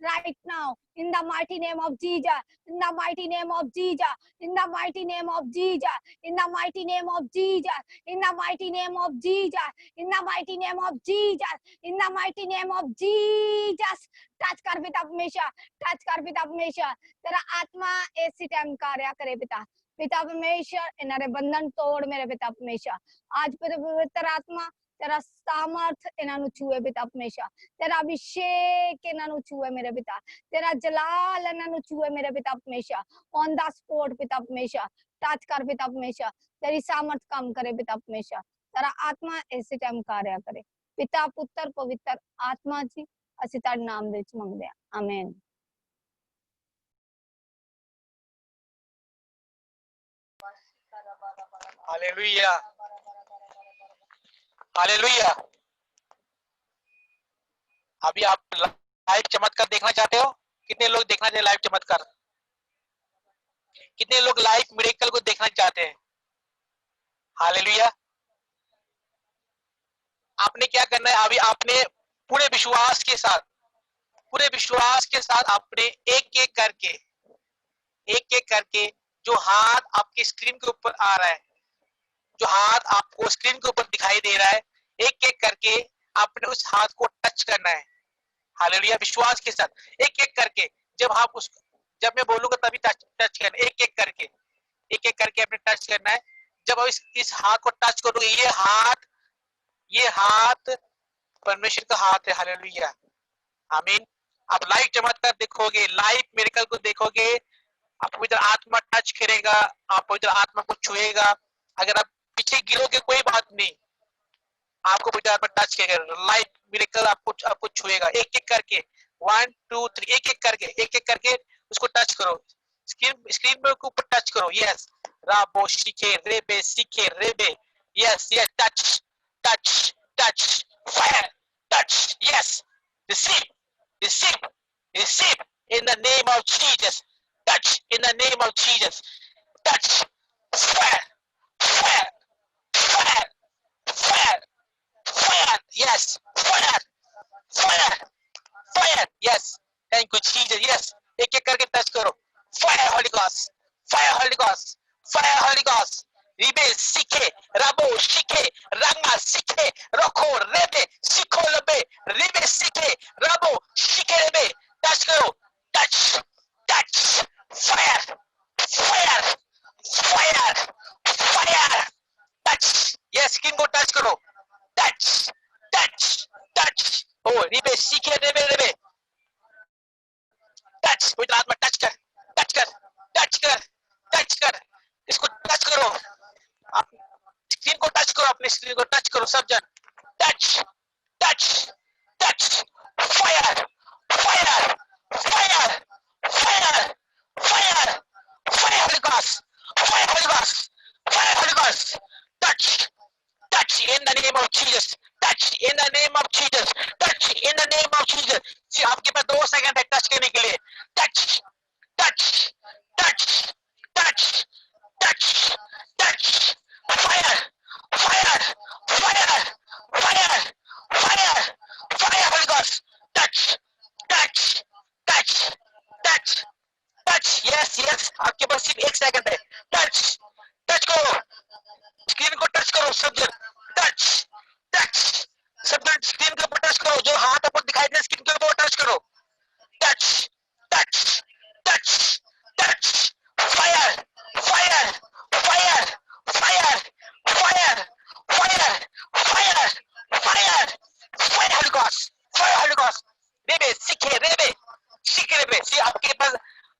right now in the mighty name of Jesus, in the mighty name of Jesus, in the mighty name of Jesus, in the mighty name of Jesus, in the mighty name of Jesus, in the mighty name of Jesus, in the mighty name of Jesus, touch कर पिता हमेशा touch कर पिता हमेशा तेरा आत्मा ऐसी time कार्य करे पिता पिता परमेश्वर इन्हारे बंधन तोड़ मेरे पिता परमेश्वर। आज पवित्र आत्मा तेरा सामर्थ इन्हों छुए पिता परमेश्वर, तेरा अभिषेक इन्हों छुए मेरे पिता, तेरा जलाल इन्हों छुए मेरे पिता परमेश्वर। ऑन द स्पॉट पिता परमेश्वर टच कर पिता परमेश्वर, तेरी सामर्थ काम करे पिता परमेश्वर, तेरा आत्मा ऐसे टाइम कार्य करे। पिता पुत्र पवित्र आत्मा जी ਅਸੀਂ ਤੁਹਾਡੇ ਨਾਮ ਦੇ ਵਿੱਚ ਮੰਗਦੇ ਹਾਂ, ਆਮੇਨ। Hallelujah, hallelujah. अभी आप लाइव चमत्कार देखना चाहते हो? कितने लोग देखना चाहते हैं लाइव चमत्कार? कितने लोग लाइव मिरेकल को देखना चाहते हैं? हालेलुया। आपने क्या करना है? अभी आपने पूरे विश्वास के साथ आपने एक एक करके जो हाथ आपके स्क्रीन के ऊपर आ रहा है, जो हाथ आपको स्क्रीन के ऊपर दिखाई दे रहा है, एक एक करके आपने उस हाथ को टच करना है। हालेलुया। विश्वास के साथ एक एक करके, जब मैं बोलूंगा तभी टच करना, एक एक करके आपने टच करना है। जब आप इस हाथ को टच करोगे, ये हाथ परमेश्वर का हाथ है। हालेलुया, आमीन। आप लाइव चमत्कार देखोगे, लाइव मिरेकल को देखोगे। आप पवित्र आत्मा टच करेगा, आप पवित्र आत्मा को छुएगा। अगर आप पीछे गिरोगे कोई बात नहीं, आपको पवित्र आत्मा टच करेगा, लाइव मिरेकल आपको छुएगा। एक एक करके 1 2 3 एक एक करके उसको टच करो, स्क्रीन में ऊपर टच करो। यस, राबो शिखे रेबे शिखे रेबे। Yes yes, touch touch touch, fire touch. Yes, receive in the name of Jesus. Touch in the name of Jesus. Touch, fire, fire, fire, fire, fire. Yes, fire, fire, fire. Yes, thank you Jesus. Yes, एक एक करके touch करो। Fire Holy Ghost, fire Holy Ghost, fire Holy Ghost. रिबे सीखे, रबो सीखे, रंगा सीखे, रखो रेबे सीखो लबे, रिबे सीखे, रबो सीखे रेबे। टच करो, touch touch, fire fire fire fire, touch. ये स्किन को टच करो, टच टच टच। ओ रिबे सीखे रेबे रेबे, टच। कोई आत्मा टच कर, टच कर, टच कर, टच कर, इसको टच करो। स्क्रीन को टच करो, अपने स्क्रीन को टच करो सब जन। Touch touch touch, fire fire fire fire fire fire holy ghost, fire holy ghost, fire holy ghost. Touch touch in the name of Jesus, touch in the name of Jesus, touch in the name of Jesus. आपके पास 2 second है touch करने के लिए। Touch touch touch touch touch touch, fire fire fire fire fire fire holy ghost. Touch touch touch touch touch. Yes yes, आपके पास सिर्फ 1 second है। Touch touch करो, screen को टच करो सब जन। टच टच, सब जन स्क्रीन के ऊपर टच करो। जो हाथ आपको दिखाई दे स्क्रीन के ऊपर टच करो। Touch touch touch touch, fire fire fire fire fire fire fire fire fire holy ghost, fire holy ghost. रेबे सीखे रेबे सीखे रेबे। सी आपके पास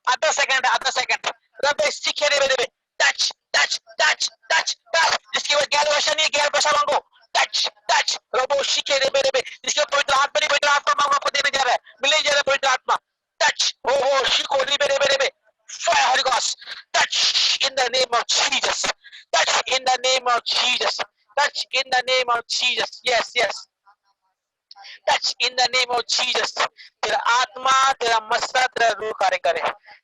आधा सेकंड है, आधा सेकंड। रेबे सीखे रेबे रेबे। Touch touch touch touch touch, जिसके बाद गैर भाषा नहीं, गैर भाषा मांगो। टच टच, रोबो सीखे रेबे रेबे। जिसके पवित्र आत्मा नहीं, पवित्र आत्मा मांगो, आपको देने जा रहा है, मिलने जा रहा है पवित्र आत्मा। Touch, oh, shiko, ribe, ribe, ribe. Fire, Holy Ghost. Touch in the name of Jesus. Touch in the name of Jesus. Touch in the name of Jesus. Yes, yes. Touch in the name of Jesus. तेरा आत्मा, तेरा मस्सा, तेरा रूह कार्य करे।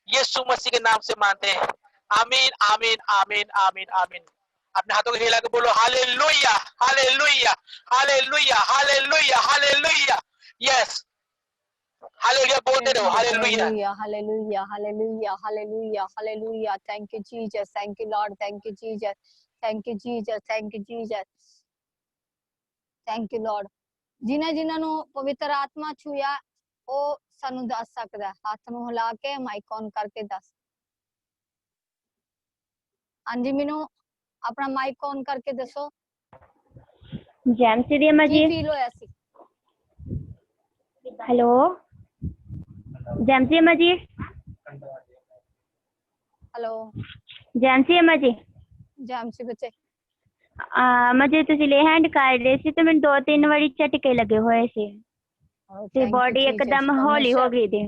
यीशु मसीह के नाम से मानते हैं। आमीन, आमीन, आमीन, आमीन, आमीन। अपने हाथों को हिला के बोलो hallelujah, hallelujah, hallelujah, hallelujah, hallelujah. Yes. Hallelujah बोलते रहो, hallelujah. Hallelujah, hallelujah, hallelujah, hallelujah, hallelujah. Thank you, Jesus. Thank you, Lord. Thank you, Jesus. Thank you, Jesus. Thank you, Jesus. Thank you, Lord. ਜਿਨ੍ਹਾਂ ਨੂੰ ਪਵਿੱਤਰ ਆਤਮਾ ਛੂਇਆ ਉਹ ਸਾਨੂੰ ਦੱਸ ਸਕਦਾ ਹੈ। ਹੱਥ ਨੂੰ ਹਿਲਾ ਕੇ ਮਾਈਕ ਔਨ ਕਰਕੇ ਦੱਸ। हाँ जी मीनू अपना माइक ऑन करके दसो जैम सीधी अम्मा की जी। फील होया सी हेलो जैम सी अम्मा जी। हेलो जैम सी अम्मा जी। जैम सी बच्चे अम्मा जी ਤੁਸੀਂ ਲੈ ਹੈਂਡ ਕਰ ਰਹੇ ਸੀ ਤੇ ਮੈਨੂੰ 2-3 ਵਾਰੀ ਝਟਕੇ ਲੱਗੇ ਹੋਏ ਸੀ ਤੇ थैंक यू ਬੋਡੀ जीसस ਇੱਕਦਮ ਹੌਲੀ ਹੋ ਗਈ थी।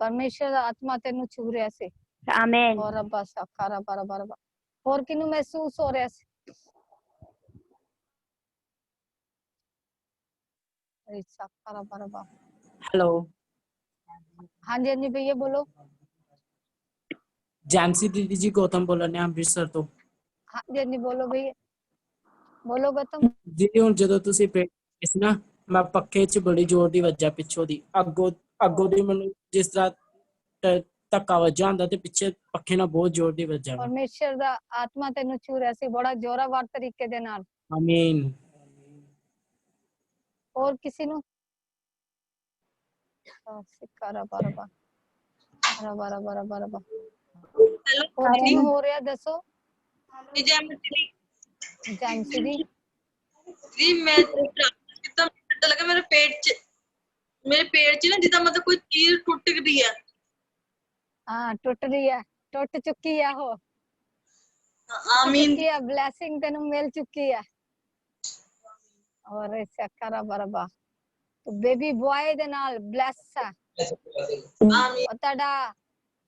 परमेश्वर दा आत्मा तेनू छू रहा सी आमीन। और रब्बा साखा रब्बा रब्बा रब्बा और किनू महसूस हो रहा सी साखा रब्बा रब्बा हेलो हाँ जी भैया बोलो जैमसी दीदी जी गौतम बोल रहे हैं ਅੰਮ੍ਰਿਤਸਰ ਤੋਂ। हाँ जी बोलो भैया बोलो गौतम ਦੀਦੀ ਹੁਣ ਜਦੋਂ ਤੁਸੀਂ ਪੇਟ ਸੀ ਨਾ ਮੈਂ ਪੱਖੇ 'ਚ ਬੜੀ ਜ਼ੋਰ ਦੀ ਵੱਜਾ ਪਿੱਛੋਂ ਦੀ ਅੱਗੋਂ ਦੀ ਮੈਨੂੰ ਜਿਸ ਤਰ੍ਹਾਂ ਧੱਕਾ ਵੱਜਾ ਹੁੰਦਾ ਤੇ ਪਿੱਛੇ ਪੱਖੇ ਨਾਲ ਬਹੁਤ ਜ਼ੋਰ ਦੀ ਵੱਜਾ ਵਾ। परमेश्वर दा आत्मा तेनू छू रहा सी बड़ा जोरावर तरीके दे नाल आमीन। और किसी नु सिक्का रब्बा रब्बा रब्बा रब्बा रब्बा रब्बा हेलो और दीदी किनू हो रहा दसो जैम दीदी जैमसी दी जी मैं कितना डर लगा मेरे पेट च ना जिदा मतलब कोई चीज टूट गई है। हाँ टूट रही है टूट चुकी है हो आमीन चुकी है ब्लेसिंग तेनू मिल चुकी है और सिक्का रब्बा रब्बा तो बेबी बॉय दे नाल ब्लेस है आमीन और ताड़ा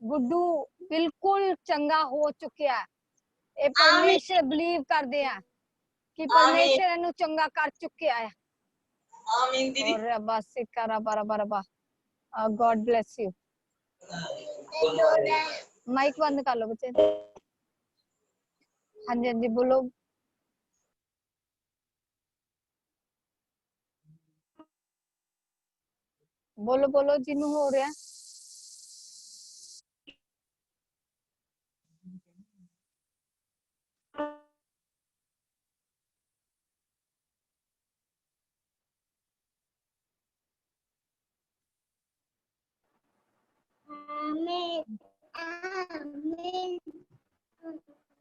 गुड्डू बिल्कुल चंगा हो चुकिया है ये आमीन परमेश्वर बिलीव करदे हैं कि आमीन परमेश्वर इन्हू चंगा कर चुकिया है आमीन दीदी और रब्बा सिक्का रब्बा रब्बा रब्बा गॉड ब्लेस यू माइक बंद कर लो बच्चे हाँ जी बोलो बोलो बोलो जिन्नू हो रहा है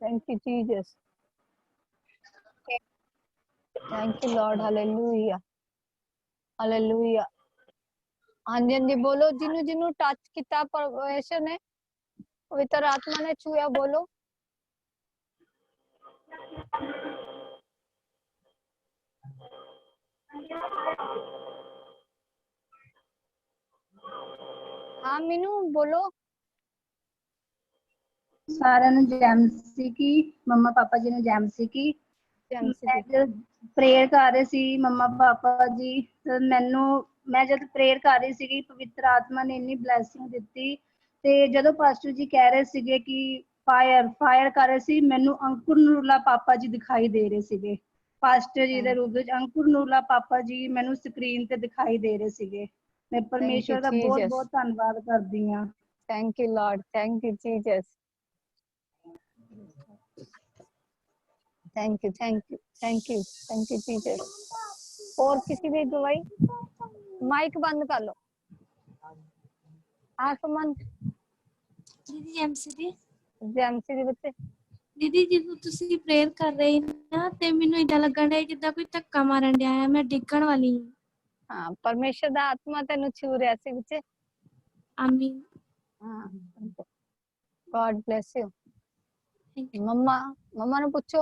thank you Jesus thank you Lord hallelujah hallelujah हाँ जी बोलो जिन्नू जिन्नू टच किया परमेश्वर ने पवित्र आत्मा ने छुआ बोलो हाँ मीनू बोलो ਸਾਰਿਆਂ ਨੂੰ ਜੈਮ ਸੀ ਕੀ ਮੰਮਾ ਪਾਪਾ ਜੀ ਨੂੰ ਜੈਮ ਸੀ ਕੀ जैमसी ਮੈਂ दी ਜਦ ਪ੍ਰੇਅਰ ਕਰ ਰਹੇ ਸੀ ਮੰਮਾ ਪਾਪਾ ਜੀ ਮੈਂ ਜਦ ਪ੍ਰੇਅਰ ਕਰ ਰਹੀ ਸੀਗੀ ਪਵਿੱਤਰ ਆਤਮਾ ਨੇ ਇੰਨੀ ਬਲੈਸਿੰਗ ਦਿੱਤੀ ਤੇ ਜਦੋਂ ਪਾਸਟਰ ਜੀ ਕਹਿ ਰਹੇ ਸੀਗੇ ਕਿ ਫਾਇਰ ਕਰ ਰਹੇ ਸੀ ਮੈਨੂੰ ਅੰਕੁਰ ਨੂਰਲਾ ਪਾਪਾ ਜੀ ਦਿਖਾਈ ਦੇ ਰਹੇ ਸੀਗੇ ਪਾਸਟਰ ਜੀ ਦੇ ਰੂਪ ਵਿੱਚ ਅੰਕੁਰ ਨੂਰਲਾ ਪਾਪਾ ਜੀ ਮੈਨੂੰ ਸਕਰੀਨ ਤੇ ਦਿਖਾਈ ਦੇ ਰਹੇ ਸੀਗੇ ਮੈਂ थैंक यू ਪਰਮੇਸ਼ਵਰ ਦਾ ਬਹੁਤ जीसस ਬਹੁਤ ਧੰਨਵਾਦ ਕਰਦੀ ਹਾਂ। Thank you Lord thank you Jesus thank you thank you thank you thank you Jesus और किसी भी दवाई माइक बंद कर लो आसमान दीदी जैमसी दी जैमसी दी बच्चे दीदी ਜਦੋਂ ਤੁਸੀਂ ਪ੍ਰੇਅਰ ਕਰ ਰਹੇ ਨਾ ਤੇ ਮੈਨੂੰ ਇਦਾਂ ਲੱਗਣ ਡਿਆ ਜਿੱਦਾਂ ਕੋਈ ਧੱਕਾ ਮਾਰਨ ਡਿਆ ਹੈ ਮੈਂ ਡਿੱਗਣ ਵਾਲੀ ਹਾਂ। हाँ परमेश्वर दा आत्मा तेनू छू रहा सी बच्चे ਆਮੀਨ हाँ God bless you thank you मम्मा मम्मा ने पूछो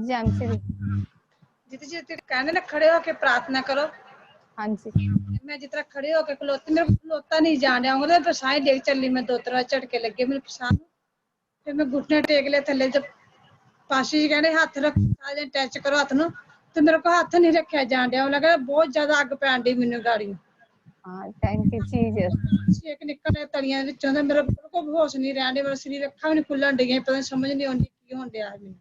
जैमसी दी जिते जिते कहने ना खड़े होके प्रार्थना करो हाँ जी मैं जितना खड़े होके खलोती मेरे को खलोता नहीं जान रहा हूँ तो साई देख चली मैं 2-3 झटके लगे मेरे पछाण फिर मैं घुटने टेक ले थले जब पाशी जी कहने हाथ रख टच करो हाथ नु तो मेरे को हाथ नहीं रखा जान रहा लगा बहुत ज्यादा अग पैन दी मैनू गाड़ी हाँ थैंक यू जीसस छेक निकल तलियां विचों ते मेरा बिल्कुल होश नहीं रहने मेरा शरीर अखां नहीं खुलन डी पता समझ नहीं आती की होन दिया है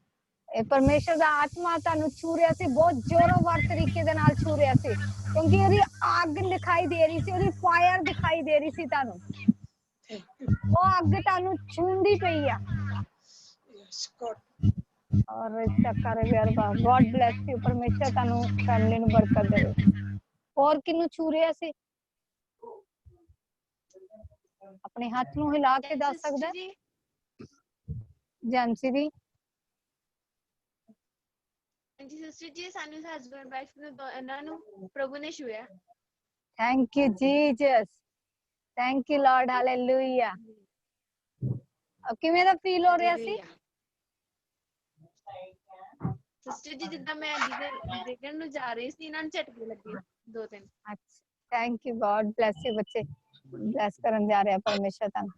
ਇਹ ਪਰਮੇਸ਼ਰ ਦਾ ਆਤਮਾ ਤੁਹਾਨੂੰ ਛੂ ਰਿਹਾ ਸੀ ਬਹੁਤ ਜ਼ੋਰਦਾਰ ਤਰੀਕੇ ਦੇ ਨਾਲ ਛੂ ਰਿਹਾ ਸੀ ਕਿਉਂਕਿ ਉਹਦੀ ਅੱਗ ਦਿਖਾਈ ਦੇ ਰਹੀ ਸੀ ਉਹਦੀ ਫਾਇਰ ਦਿਖਾਈ ਦੇ ਰਹੀ ਸੀ ਤੁਹਾਨੂੰ ਉਹ ਅੱਗ ਤੁਹਾਨੂੰ ਛੂੰਦੀ ਪਈ ਆ ਔਰ ਚੱਕਰ ਵਿਆਰ ਬਾ ਗॉड ਬlesਸ ਯੂ ਪਰਮੇਸ਼ਰ ਤੁਹਾਨੂੰ ਫੈਮਿਲੀ ਨੂੰ ਬਰਕਤ ਦੇਵੇ ਹੋਰ ਕਿਨੂੰ ਛੂ ਰਿਹਾ ਸੀ ਆਪਣੇ ਹੱਥ ਨੂੰ ਹਿਲਾ ਕੇ ਦੱਸ ਸਕਦਾ ਹੈ? ਜੈਮਸੀ ਦੀ ਹਾਂਜੀ ਸਿਸਟਰ ਜੀ, ਸਾਨੂੰ ਹਸਬੰਡ ਵਾਈਫ ਨੂੰ ਇਹਨਾਂ ਨੂੰ ਪ੍ਰਭੂ ਨੇ ਛੂਇਆ। Thank you Jesus, thank you lord, hallelujah. ਕਿਵੇਂ ਦਾ ਫੀਲ ਹੋ ਰਿਹਾ ਸੀ? ਸਿਸਟਰ ਜੀ ਜਿੱਦਾਂ ਮੈਂ ਡਿੱਗਣ ਨੂੰ ਜਾ ਰਹੀ ਸੀ, ਇਹਨਾਂ ਨੂੰ ਝਟਕੇ ਲੱਗੇ 2-3। ਅੱਛਾ, thank you, God bless you. ਬੱਚੇ ਬlesਸ ਕਰਨ ਜਾ ਰਿਹਾ ਪਰਮੇਸ਼ਰ ਤੁਹਾਨੂੰ।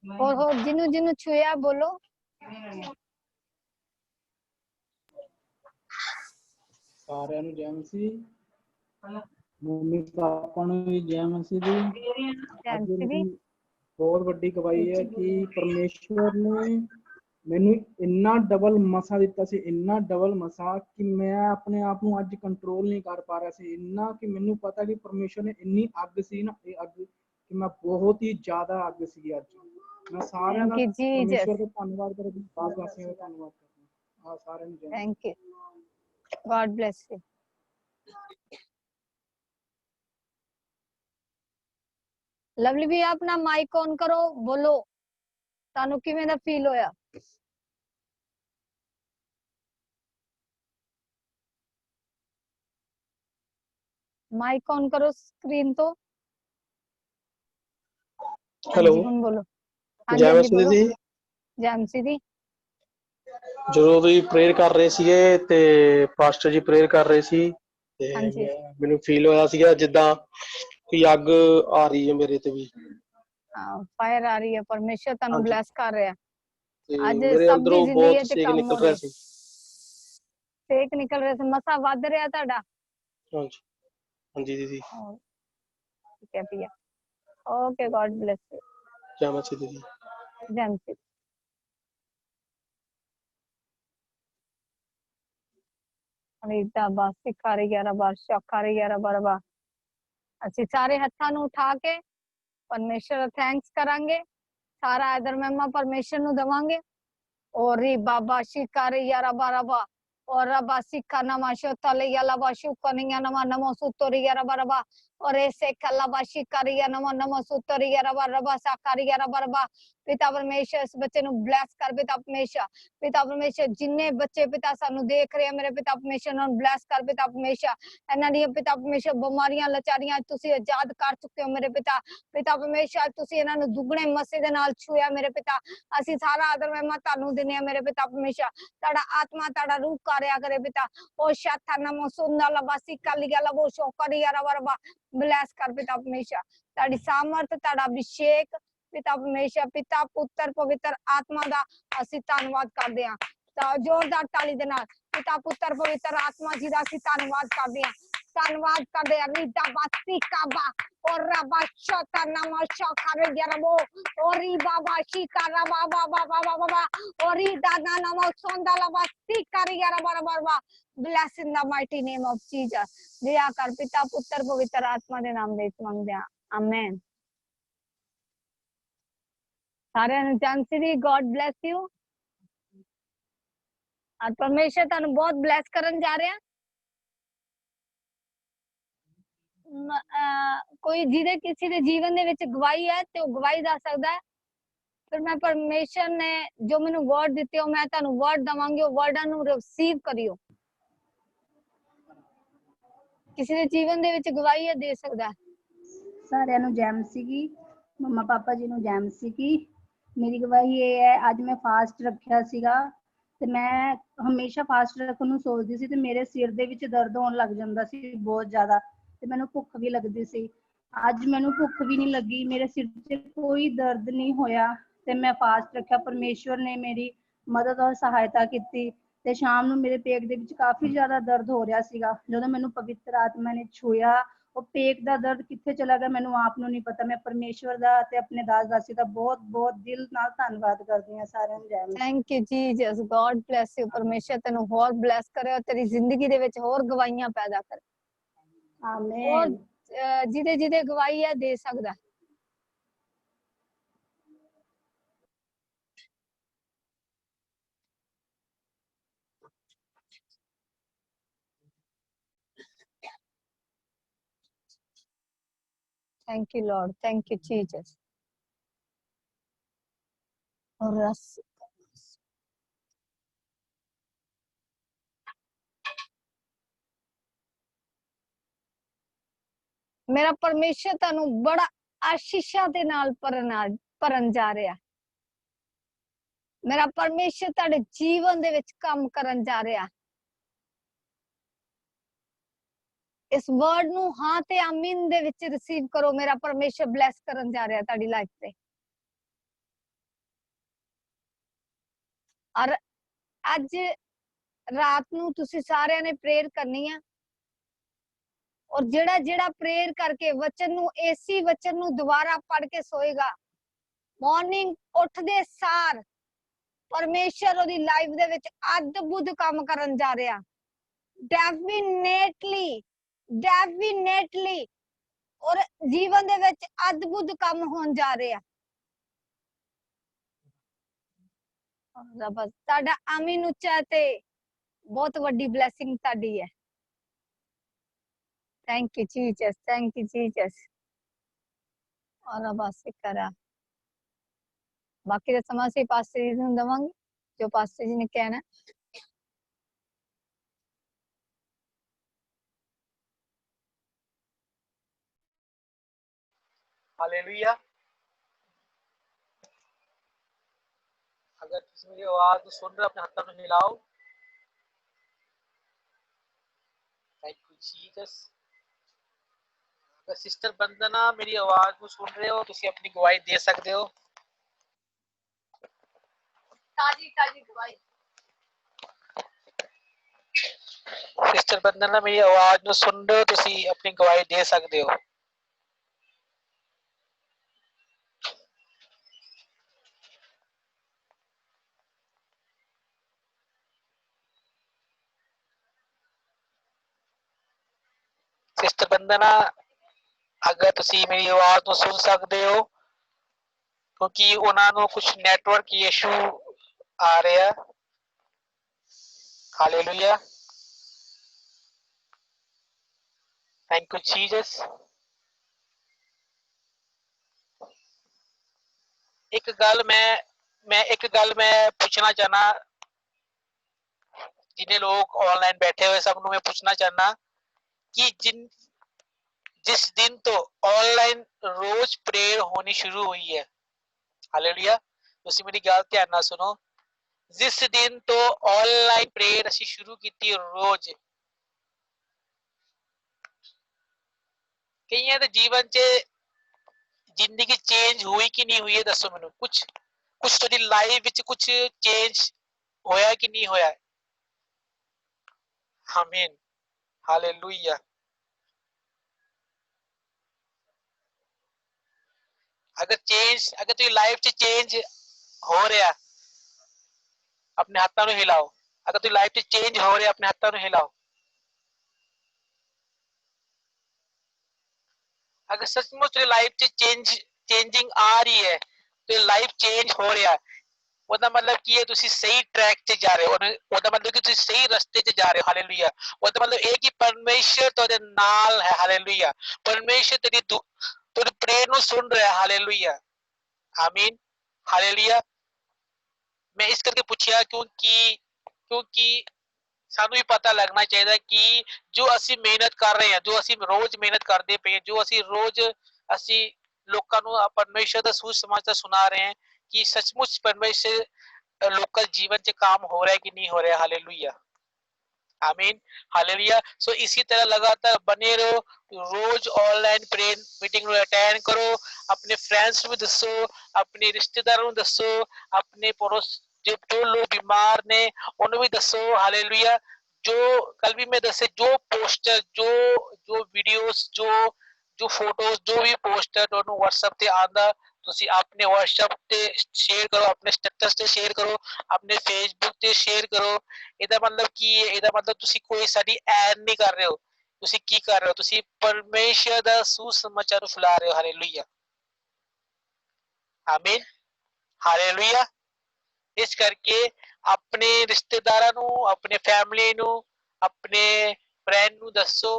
ਹੋਰ ਜਿਹਨੂੰ ਛੂਇਆ ਬੋਲੋ। ਸਾਰਿਆਂ ਨੂੰ ਜੈ ਮਸੀਹ। ਮੰਮੀ ਪਾਪਾ ਨੂੰ ਵੀ ਜੈ ਮਸੀਹ ਦੀ। ਅੱਜ ਮੇਰੀ ਬਹੁਤ ਵੱਡੀ ਗਵਾਹੀ ਹੈ ਕਿ ਪਰਮੇਸ਼ਵਰ ਨੇ ਮੈਨੂੰ ਇੰਨਾ ਡਬਲ ਮਸਾ ਦਿੱਤਾ ਸੀ, ਇੰਨਾ ਡਬਲ ਮਸਾ ਕਿ ਮੈਂ ਆਪਣੇ ਆਪ ਨੂੰ ਅੱਜ ਕੰਟਰੋਲ ਨਹੀਂ ਕਰ ਪਾ ਰਿਹਾ ਸੀ। ਇੰਨਾ ਕਿ ਮੈਨੂੰ ਪਤਾ ਕਿ ਪਰਮੇਸ਼ਵਰ ਨੇ ਇੰਨੀ ਅੱਗ ਸੀ ਨਾ, ਇਹ ਅੱਗ ਕਿ ਮੈਂ ਬਹੁਤ ਹੀ ਜ਼ਿਆਦਾ ਅੱਗ ਸੀ। ਅੱਜ ਮੈਂ ਸਾਰਿਆਂ ਦਾ ਪਰਮੇਸ਼ਵਰ ਦਾ ਧੰਨਵਾਦ ਕਰਦਾ, ਬਾਪ ਵਾਸੀਆਂ ਦਾ ਧੰਨਵਾਦ ਕਰਦਾ। ਆ ਸਾਰਿਆਂ ਨੂੰ thank you, God bless you. Lovely ਵੀ ਆਪਣਾ ਮਾਈਕ ਔਨ ਕਰੋ, ਬੋਲੋ ਤੁਹਾਨੂੰ ਕਿਵੇਂ ਦਾ ਫੀਲ ਹੋਇਆ? ਮਾਈਕ ਔਨ ਕਰੋ ਸਕਰੀਨ ਤੋਂ। ਹੈਲੋ, ਹੁਣ ਬੋਲੋ। ਜੈ ਮਸੀਹ ਜੀ। ਜੈ ਮਸੀਹ ਦੀ। ਜਦੋਂ ਤੁਸੀਂ ਪ੍ਰੇਅਰ ਕਰ ਰਹੇ ਸੀਗੇ ਤੇ ਪਾਸਟਰ ਜੀ ਪ੍ਰੇਅਰ ਕਰ ਰਹੇ ਸੀ ਤੇ ਮੈਨੂੰ ਫੀਲ ਹੋਇਆ ਸੀਗਾ ਜਿੱਦਾਂ ਕੋਈ ਅੱਗ ਆ ਰਹੀ ਹੈ ਮੇਰੇ ਤੇ ਵੀ। ਫਾਇਰ ਆ ਰਹੀ ਹੈ, ਪਰਮੇਸ਼ਰ ਤੁਹਾਨੂੰ ਬlesਸ ਕਰ ਰਿਹਾ। ਅੱਜ ਮੇਰੇ ਸਭ ਦੀ ਅੰਦਰੋਂ ਜ਼ਿੰਦਗੀ ਬਹੁਤ ਚ ਸੇਕ ਕੰਮ ਹੋ ਨਿਕਲ ਰਿਹਾ ਸੀ। ਸੇਕ ਨਿਕਲ ਰਿਹਾ ਸੀ, ਮਸਾ ਵੱਧ ਰਿਹਾ ਤੁਹਾਡਾ। ਹਾਂਜੀ ਹਾਂਜੀ ਦੀਦੀ। ਠੀਕ ਹੈ ਭਈਆ, ਓਕੇ, ਗॉड ਬlesਸ ਯੂ। ਜੈ ਮਸੀਹ ਦੀਦੀ। ਜੈ ਮਸੀਹ। ਅਸੀਂ ਸਾਰੇ ਹੱਥਾਂ ਨੂੰ ਉਠਾ ਕੇ ਪਰਮੇਸ਼ਰ ਦਾ ਥੈਂਕਸ ਕਰਾਂਗੇ। ਸਾਰਾ ਆਦਰ ਮਹਿਮਾ ਪਰਮੇਸ਼ਰ ਨੂੰ ਦੇਵਾਂਗੇ। और री बाबा शिकारी यारा बाराबा और रबा सिक्का नमा शोतले याला बाशु कनिया नमा नमो सुतोरी यारा बाराबा और ऐसे कल्ला बाशी करिया नमो नमो सुतोरी यारा बाराबा साकारी यारा बाराबा। पिता परमेश्वर इस बच्चे ਨੂੰ ਬlesਸ ਕਰ ਪਿਤਾ परमेश्वर। पिता परमेश्वर जिन्ने बच्चे पिता सानू देख रहे हैं मेरे पिता परमेश्वर ਨੂੰ ਬlesਸ ਕਰ पिता परमेश्वर। ਇਹਨਾਂ ਦੀਆਂ पिता परमेश्वर ਬਿਮਾਰੀਆਂ ਲਾਚਾਰੀਆਂ ਤੁਸੀਂ ਆਜ਼ਾਦ ਕਰ ਚੁੱਕੇ ਹੋ ਮੇਰੇ ਪਿਤਾ। पिता परमेश्वर ਤੁਸੀਂ ਇਹਨਾਂ ਨੂੰ ਦੁੱਗਣੇ ਮਸੇ ਦੇ ਨਾਲ ਛੂਇਆ ਮੇਰੇ ਪਿਤਾ। ਅਸੀਂ ਸਾਰਾ ਆਦਰ ਮਹਿਮਾ ਤੁਹਾਨੂੰ ਦਿੰਦੇ ਹਾਂ ਮੇਰੇ ਪਿਤਾ परमेश्वर। ਤੁਹਾਡਾ ਆਤਮਾ ਤੁਹਾਡਾ ਰੂਹ ਕਾਰਿਆ ਕਰੇ ਪਿਤਾ। ਉਹ ਸ਼ਾਥਾ ਨਮੋ ਸੁੰਦਾ ਲਬਾਸੀ ਕਾਲੀ ਗਲਾ ਬੋ ਸ਼ੋਕਰੀ ਯਾਰਾ ਬਾਰਾਬਾ। ਬlesਸ ਕਰ ਪਿਤਾ परमेश्वर। ਤੁਹਾਡੀ ਸਾਮਰਥ ਤੁਹਾਡਾ ਅਭਿਸ਼ੇਕ पिता परमेश्वर, पिता पुत्र पवित्र आत्मा दा ਅਸੀਂ ਧੰਨਵਾਦ ਕਰਦੇ ਹਾਂ। ਤਾਂ ਜ਼ੋਰਦਾਰ ਤਾਲੀ ਦੇ ਨਾਲ पिता पुत्र पवित्र आत्मा जी ਦਾ ਅਸੀਂ ਧੰਨਵਾਦ ਕਰਦੇ ਹਾਂ। ਧੰਨਵਾਦ ਕਰਦੇ ਹਾਂ। ਰੀਦਾ ਬਾਸੀ ਕਾਬਾ ਔਰ ਰਬਾ ਸ਼ੋਤਾ ਨਮਾ ਸ਼ੋਕਰੀ ਯਾਰਾ ਬੋ ਔਰੀ ਬਾਬਾ ਸ਼ਿਕਾਰਾ ਬਾਬਾ ਬਾਬਾ ਬਾਬਾ ਔਰੀ ਦਾਦਾ ਨਮੋ ਸੁੰਦਾ ਲਬਾਸੀ ਕਾਰੀ ਯਾਰਾ ਬਾਰਾਬਾ। Bless in the mighty name of Jesus। ਦਇਆ ਕਰ ਪਿਤਾ ਪੁੱਤਰ ਪਵਿੱਤਰ ਆਤਮਾ ਦੇ ਨਾਮ ਦੇ ਮੰਗਦੇ ਹਾਂ, ਆਮੇਨ। ਸਾਰਿਆਂ ਨੂੰ ਚਾਂਸੀ ਦੀ ਗॉड bless you। ਅੱਜ ਪਰਮੇਸ਼ਰ ਤੁਹਾਨੂੰ ਬਹੁਤ ਬlesਸ ਕਰਨ ਜਾ ਰਿਹਾ। ਕੋਈ ਜਿਹਦੇ ਕਿਸੇ ਦੇ ਜੀਵਨ ਦੇ ਵਿੱਚ ਗਵਾਹੀ ਹੈ ਤੇ ਉਹ ਗਵਾਹੀ ਦੱਸ ਸਕਦਾ ਹੈ। ਫਿਰ ਮੈਂ ਪਰਮੇਸ਼ਰ ਨੇ ਜੋ ਮੈਨੂੰ ਵਰਡ ਦਿੱਤੇ ਉਹ ਮੈਂ ਤੁਹਾਨੂੰ ਵਰਡ ਦਵਾਂਗੀ, ਉਹ ਵਰਡਾਂ ਨੂੰ ਰਿਸੀਵ ਕਰਿਓ। ਕਿਸੇ ਦੇ ਜੀਵਨ ਦੇ ਵਿੱਚ ਗਵਾਹੀ ਹੈ ਦੇ ਸਕਦਾ। ਸਾਰਿਆਂ ਨੂੰ ਜੈ ਮਸੀਹ ਕੀ। ਮੰਮਾ ਪਾਪਾ ਜੀ ਨੂੰ ਜੈ ਮਸੀਹ ਕੀ। ਮੇਰੀ ਗਵਾਹੀ ਇਹ ਹੈ, ਅੱਜ ਮੈਂ ਫਾਸਟ ਰੱਖਿਆ ਸੀਗਾ ਤੇ ਮੈਂ ਹਮੇਸ਼ਾ ਫਾਸਟ ਰੱਖਣ ਨੂੰ ਸੋਚਦੀ ਸੀ ਤੇ ਮੇਰੇ ਸਿਰ ਦੇ ਵਿੱਚ ਦਰਦ ਹੋਣ ਲੱਗ ਜਾਂਦਾ ਸੀ ਬਹੁਤ ਜ਼ਿਆਦਾ ਤੇ ਮੈਨੂੰ ਭੁੱਖ ਵੀ ਲੱਗਦੀ ਸੀ। ਅੱਜ ਮੈਨੂੰ ਭੁੱਖ ਵੀ ਨਹੀਂ ਲੱਗੀ, ਮੇਰੇ ਸਿਰ 'ਚ ਕੋਈ ਦਰਦ ਨਹੀਂ ਹੋਇਆ ਤੇ ਮੈਂ ਫਾਸਟ ਰੱਖਿਆ। ਪਰਮੇਸ਼ਵਰ ਨੇ ਮੇਰੀ ਮਦਦ ਔਰ ਸਹਾਇਤਾ ਕੀਤੀ ਤੇ ਸ਼ਾਮ ਨੂੰ ਮੇਰੇ ਪੇਟ ਦੇ ਵਿੱਚ ਕਾਫੀ ਜ਼ਿਆਦਾ ਦਰਦ ਹੋ ਰਿਹਾ ਸੀਗਾ। ਜਦੋਂ ਮੈਨੂੰ ਪਵਿੱਤਰ ਆਤਮਾ ਨੇ ਛੂਇਆ, ਉਹ ਪੇਟ ਦਾ ਦਰਦ ਕਿੱਥੇ ਚਲਾ ਗਿਆ ਮੈਨੂੰ ਆਪ ਨੂੰ ਨਹੀਂ ਪਤਾ। ਮੈਂ ਪਰਮੇਸ਼ਵਰ ਦਾ ਤੇ ਆਪਣੇ ਦਾਸ ਦਾਸੀ ਦਾ ਬਹੁਤ ਬਹੁਤ ਦਿਲ ਨਾਲ ਧੰਨਵਾਦ ਕਰਦੀ ਹਾਂ। ਸਾਰਿਆਂ ਨੂੰ ਜੈ ਮਸੀਹ। Thank you Jesus, God bless you। ਪਰਮੇਸ਼ਰ ਤੈਨੂੰ ਹੋਰ ਬlesਸ ਕਰੇ ਔਰ ਤੇਰੀ ਜ਼ਿੰਦਗੀ ਦੇ ਵਿੱਚ ਹੋਰ ਗਵਾਹੀਆਂ ਪੈਦਾ ਕਰੇ। ਆਮੇਨ। ਜਿਹਦੇ ਜਿਹਦੇ ਗਵਾਹੀ ਹੈ ਦੇ ਸਕਦਾ। Thank you, Lord. Thank you, Jesus. मेरा परमेश्वर तुहानू बड़ा आशीषां दे नाल भरन जा रहा। मेरा परमेश्वर तुहाडे जीवन दे विच काम करन जा रहा। इस वर्ड नू हां ते आमीन दे विच रिसीव करो। मेरा परमेश्वर ब्लेस करन जा रहा तुहाडी लाइफ ते। और अज रात नू तुसी सारियां ने प्रेयर करनी है। और जेड़ा जेड़ा प्रेयर करके वचन नू एसी वचन नू दोबारा पढ़ के सोएगा, मॉर्निंग उठदे सार परमेश्वर ओदी लाइफ दे विच अद्भुत काम करन जा रहा। डेफिनेटली और जीवन दे विच अद्भुत काम होन जा रहा। बस ताड़ा आमीन उच्चा ते बहुत वड्डी ब्लेसिंग ताड़ी है। Thank you Jesus, thank you Jesus. और बस करा बाकी का समा से पास्टर जी नूं दवांगे जो पास्टर जी ने कहना। हालेलुया। अगर तुम मेरी आवाज सुन रहे हो अपने हाथों में हिलाओ। Thank you Jesus. अगर सिस्टर बंदना मेरी आवाज को सुन रहे हो तुम अपनी गवाही दे सकते हो। ताजी ताजी गवाही। सिस्टर बंदना मेरी आवाज को सुन रहे हो तुम अपनी गवाही दे सकते हो। सिस्टर बंदना अगर तुसी मेरी आवाज को सुन सकते हो क्योंकि उन्होंने कुछ नेटवर्क इशू आ रहे हैं। हालेलुया। Thank you Jesus. एक गल मैं पूछना चाहना जिन्हें लोग ऑनलाइन बैठे हुए सब मैं पूछना चाहना कि जिस दिन तो ऑनलाइन रोज प्रेयर होनी शुरू हुई है। हालेलुया। तुसी मेरी गल ध्यान नाल सुनो। जिस दिन तो ऑनलाइन प्रेयर असी शुरू की रोज कईयां दे जीवन च जिंदगी चेंज हुई कि नहीं हुई है दसो मैनू। कुछ तो लाइफ विच कुछ चेंज होया कि नहीं होया। आमीन। हालेलुया। अगर तुझी लाइफ च चेंज हो रहा अपने हाथों में हिलाओ। अगर तुझी लाइफ च चेंज हो रहा अपने हाथों में हिलाओ। अगर सचमुच तेरी लाइफ च चेंजिंग आ रही है तो लाइफ चेंज हो रहा है ओदा मतलब की है तुसी सही ट्रैक ते जा रहे हो। ओदा मतलब कि तुसी सही रास्ते ते जा रहे हो। हालेलुया। ओदा मतलब एक ही परमेश्वर तेरे नाल है। हालेलुया। परमेश्वर तेरी प्रेयर नु सुन रहा है। हालेलुया। आमीन। हालेलुया। मैं इस करके पूछया क्योंकि सानू भी पता लगना चाहिए कि जो असी मेहनत कर रहे हैं जो असी रोज मेहनत करते पे जो असी रोज असी लोकां नू परमेश्वर दा सुसमाचार सुना रहे हैं कि सचमुच परमेश्वर लोकल जीवन च काम हो रहा है कि नहीं हो रहा है। हालेलुया। आमीन। हालेलुया। सो इसी तरह लगातार बने रहो। रोज ऑनलाइन प्रेयर मीटिंग अटेंड करो। अपने फ्रेंड्स भी दसो अपने रिश्तेदारों दसो अपने पड़ोस जो लोग बीमार ने उन्हें भी दसो। हालेलुया। जो कल भी मैं दसे जो पोस्टर जो वीडियोस जो फोटोज जो भी पोस्टर दोनों व्हाट्सएप ते आंदा तुसी अपने व्हाट्सएप ते शेयर करो अपने स्टेटस ते शेयर करो अपने फेसबुक ते शेयर करो। ਇਹਦਾ मतलब ਕੀ ਹੈ। ਇਹਦਾ मतलब ਤੁਸੀਂ ਕੋਈ ਸਾਡੀ ਐਡ ਨਹੀਂ ਕਰ ਰਹੇ ਹੋ। ਤੁਸੀਂ ਕੀ ਕਰ ਰਹੇ ਹੋ ਤੁਸੀਂ ਪਰਮੇਸ਼ਰ ਦਾ ਸੁਸਮਾਚਾਰ ਨੂੰ ਫੈਲਾ ਰਹੇ ਹੋ। ਹਾਲੇਲੂਇਆ। ਆਮੀਨ। ਹਾਲੇਲੂਇਆ। ਇਸ ਕਰਕੇ ਆਪਣੇ ਰਿਸ਼ਤੇਦਾਰਾਂ ਨੂੰ ਆਪਣੇ ਫੈਮਿਲੀ ਨੂੰ ਆਪਣੇ ਫਰੈਂਡ ਨੂੰ ਦੱਸੋ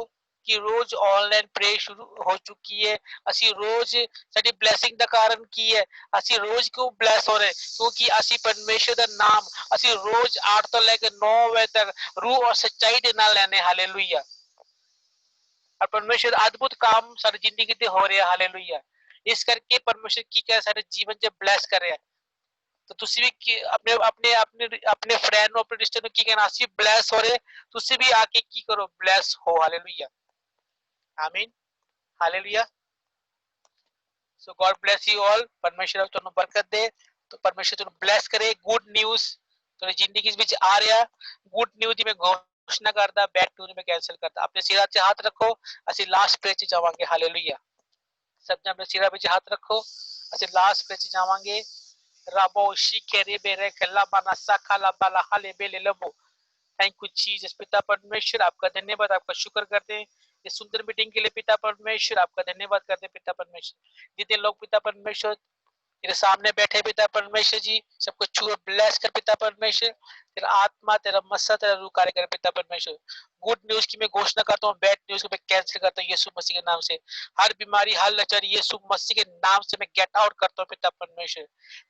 क्योंकि रोज ऑनलाइन प्रे शुरू हो चुकी है। ਅਸੀਂ ਰੋਜ਼ ਸਾਡੀ ਬਲੇਸਿੰਗ ਦਾ ਕਾਰਨ ਕੀ ਹੈ? ਅਸੀਂ ਰੋਜ਼ ਕਿਉਂ ਬਲੈਸ ਹੋ ਰਹੇ? ਕਿਉਂਕਿ ਅਸੀਂ ਪਰਮੇਸ਼ਰ ਦਾ ਨਾਮ ਅਸੀਂ ਰੋਜ਼ 8 ਤੋਂ ਲੈ ਕੇ 9 ਵਜੇ ਤੱਕ रूह और सच्चाई ਦੇ ਨਾਲ ਲੈਣੇ। ਹਾਲੇਲੂਇਆ। और परमेश्वर अद्भुत काम सारी जिंदगी ते हो रहा है। हालेलुया। इस करके परमेश्वर की क्या सारे जीवन जब ब्लेस कर रहे हैं तो तुसी भी अपने अपने अपने अपने फ्रेंड और अपने रिश्ते में की कहना असि ब्लेस हो रहे तुसी भी आके की करो ब्लेस हो। हालेलुया। आमीन। Hallelujah. So God bless you all. परमेश्वर तुहानू बरकत दे। तो परमेश्वर तुहानू ब्लेस करे। गुड न्यूज़ तुहाडी जिंदगी विच आ रहा। गुड न्यूज़ दी मैं घोषणा करदा, बैड न्यूज़ में कैंसिल करदा। अपने सिरा च हाथ रखो। ਅਸੀਂ ਲਾਸਟ ਪ੍ਰੇ ਚ ਜਾਵਾਂਗੇ। ਹਾਲੇਲੂਇਆ। ਸਭ ਨੇ ਆਪਣੇ ਸਿਰਾਂ ਵਿੱਚ ਹੱਥ ਰੱਖੋ। ਅਸੀਂ ਲਾਸਟ ਪ੍ਰੇ ਚ ਜਾਵਾਂਗੇ। ਰਾਬੋ ਸ਼ਿਕਰੇ ਬੇਰੇ ਖੱਲਾ ਬਨਾ ਸਾਖਾਲਾ ਬਾਲਾ ਹਾਲੇ ਬੇਲੇ ਲਬੋ। Thank you Jesus. पिता परमेश्वर आपका धन्यवाद, आपका शुक्र करते हैं इस सुंदर मीटिंग के लिए। पिता परमेश्वर आपका धन्यवाद करते हैं। पिता परमेश्वर जितने लोग पिता परमेश्वर तेरे सामने बैठे पिता परमेश्वर जी सबको छू ब्लेस कर पिता परमेश्वर। तेरा आत्मा तेरा मस्सा तेरा रूह कार्य करे पिता परमेश्वर। गुड न्यूज की मैं घोषणा करता हूँ, बैड न्यूज को मैं कैंसिल करता हूँ यीशु मसीह के नाम से। हर बीमारी हर लचर यीशु मसीह के नाम से मैं गेट आउट करता हूँ पिता परमेश्वर।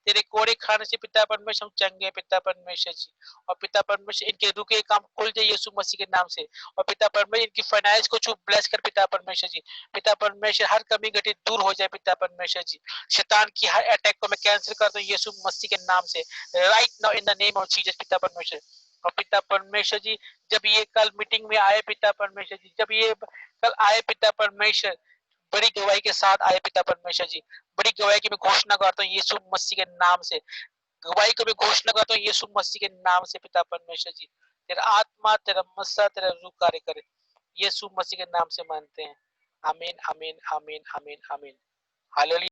तेरे कोड़े खाने से पिता परमेश्वर हम चंगे पिता परमेश्वर जी। और पिता परमेश्वर इनके रुके काम खुल जाए यीशु मसीह के नाम से। और पिता परमेश्वर इनकी फाइनेंस को छू ब्लेस कर पिता परमेश्वर जी। पिता परमेश्वर हर कमी घटी दूर हो जाए पिता परमेश्वर जी। शैतान की हर अटैक को मैं कैंसिल करता हूँ यीशु मसीह के नाम से right now in the name of Jesus पिता परमेश्वर। और पिता परमेश्वर जी जब ये कल मीटिंग में आए पिता परमेश्वर जी, जब ये कल आए पिता परमेश्वर बड़ी गवाही के साथ आए पिता परमेश्वर जी। बड़ी गवाही की मैं घोषणा करता हूँ यीशु मसीह के नाम से। गवाही को मैं घोषणा करता हूँ यीशु मसीह के नाम से पिता परमेश्वर जी। तेरा आत्मा तेरा मस्सा तेरा रूह कार्य करे यीशु मसीह के नाम से मानते हैं। आमीन आमीन आमीन आमीन आमीन। हालेलुया।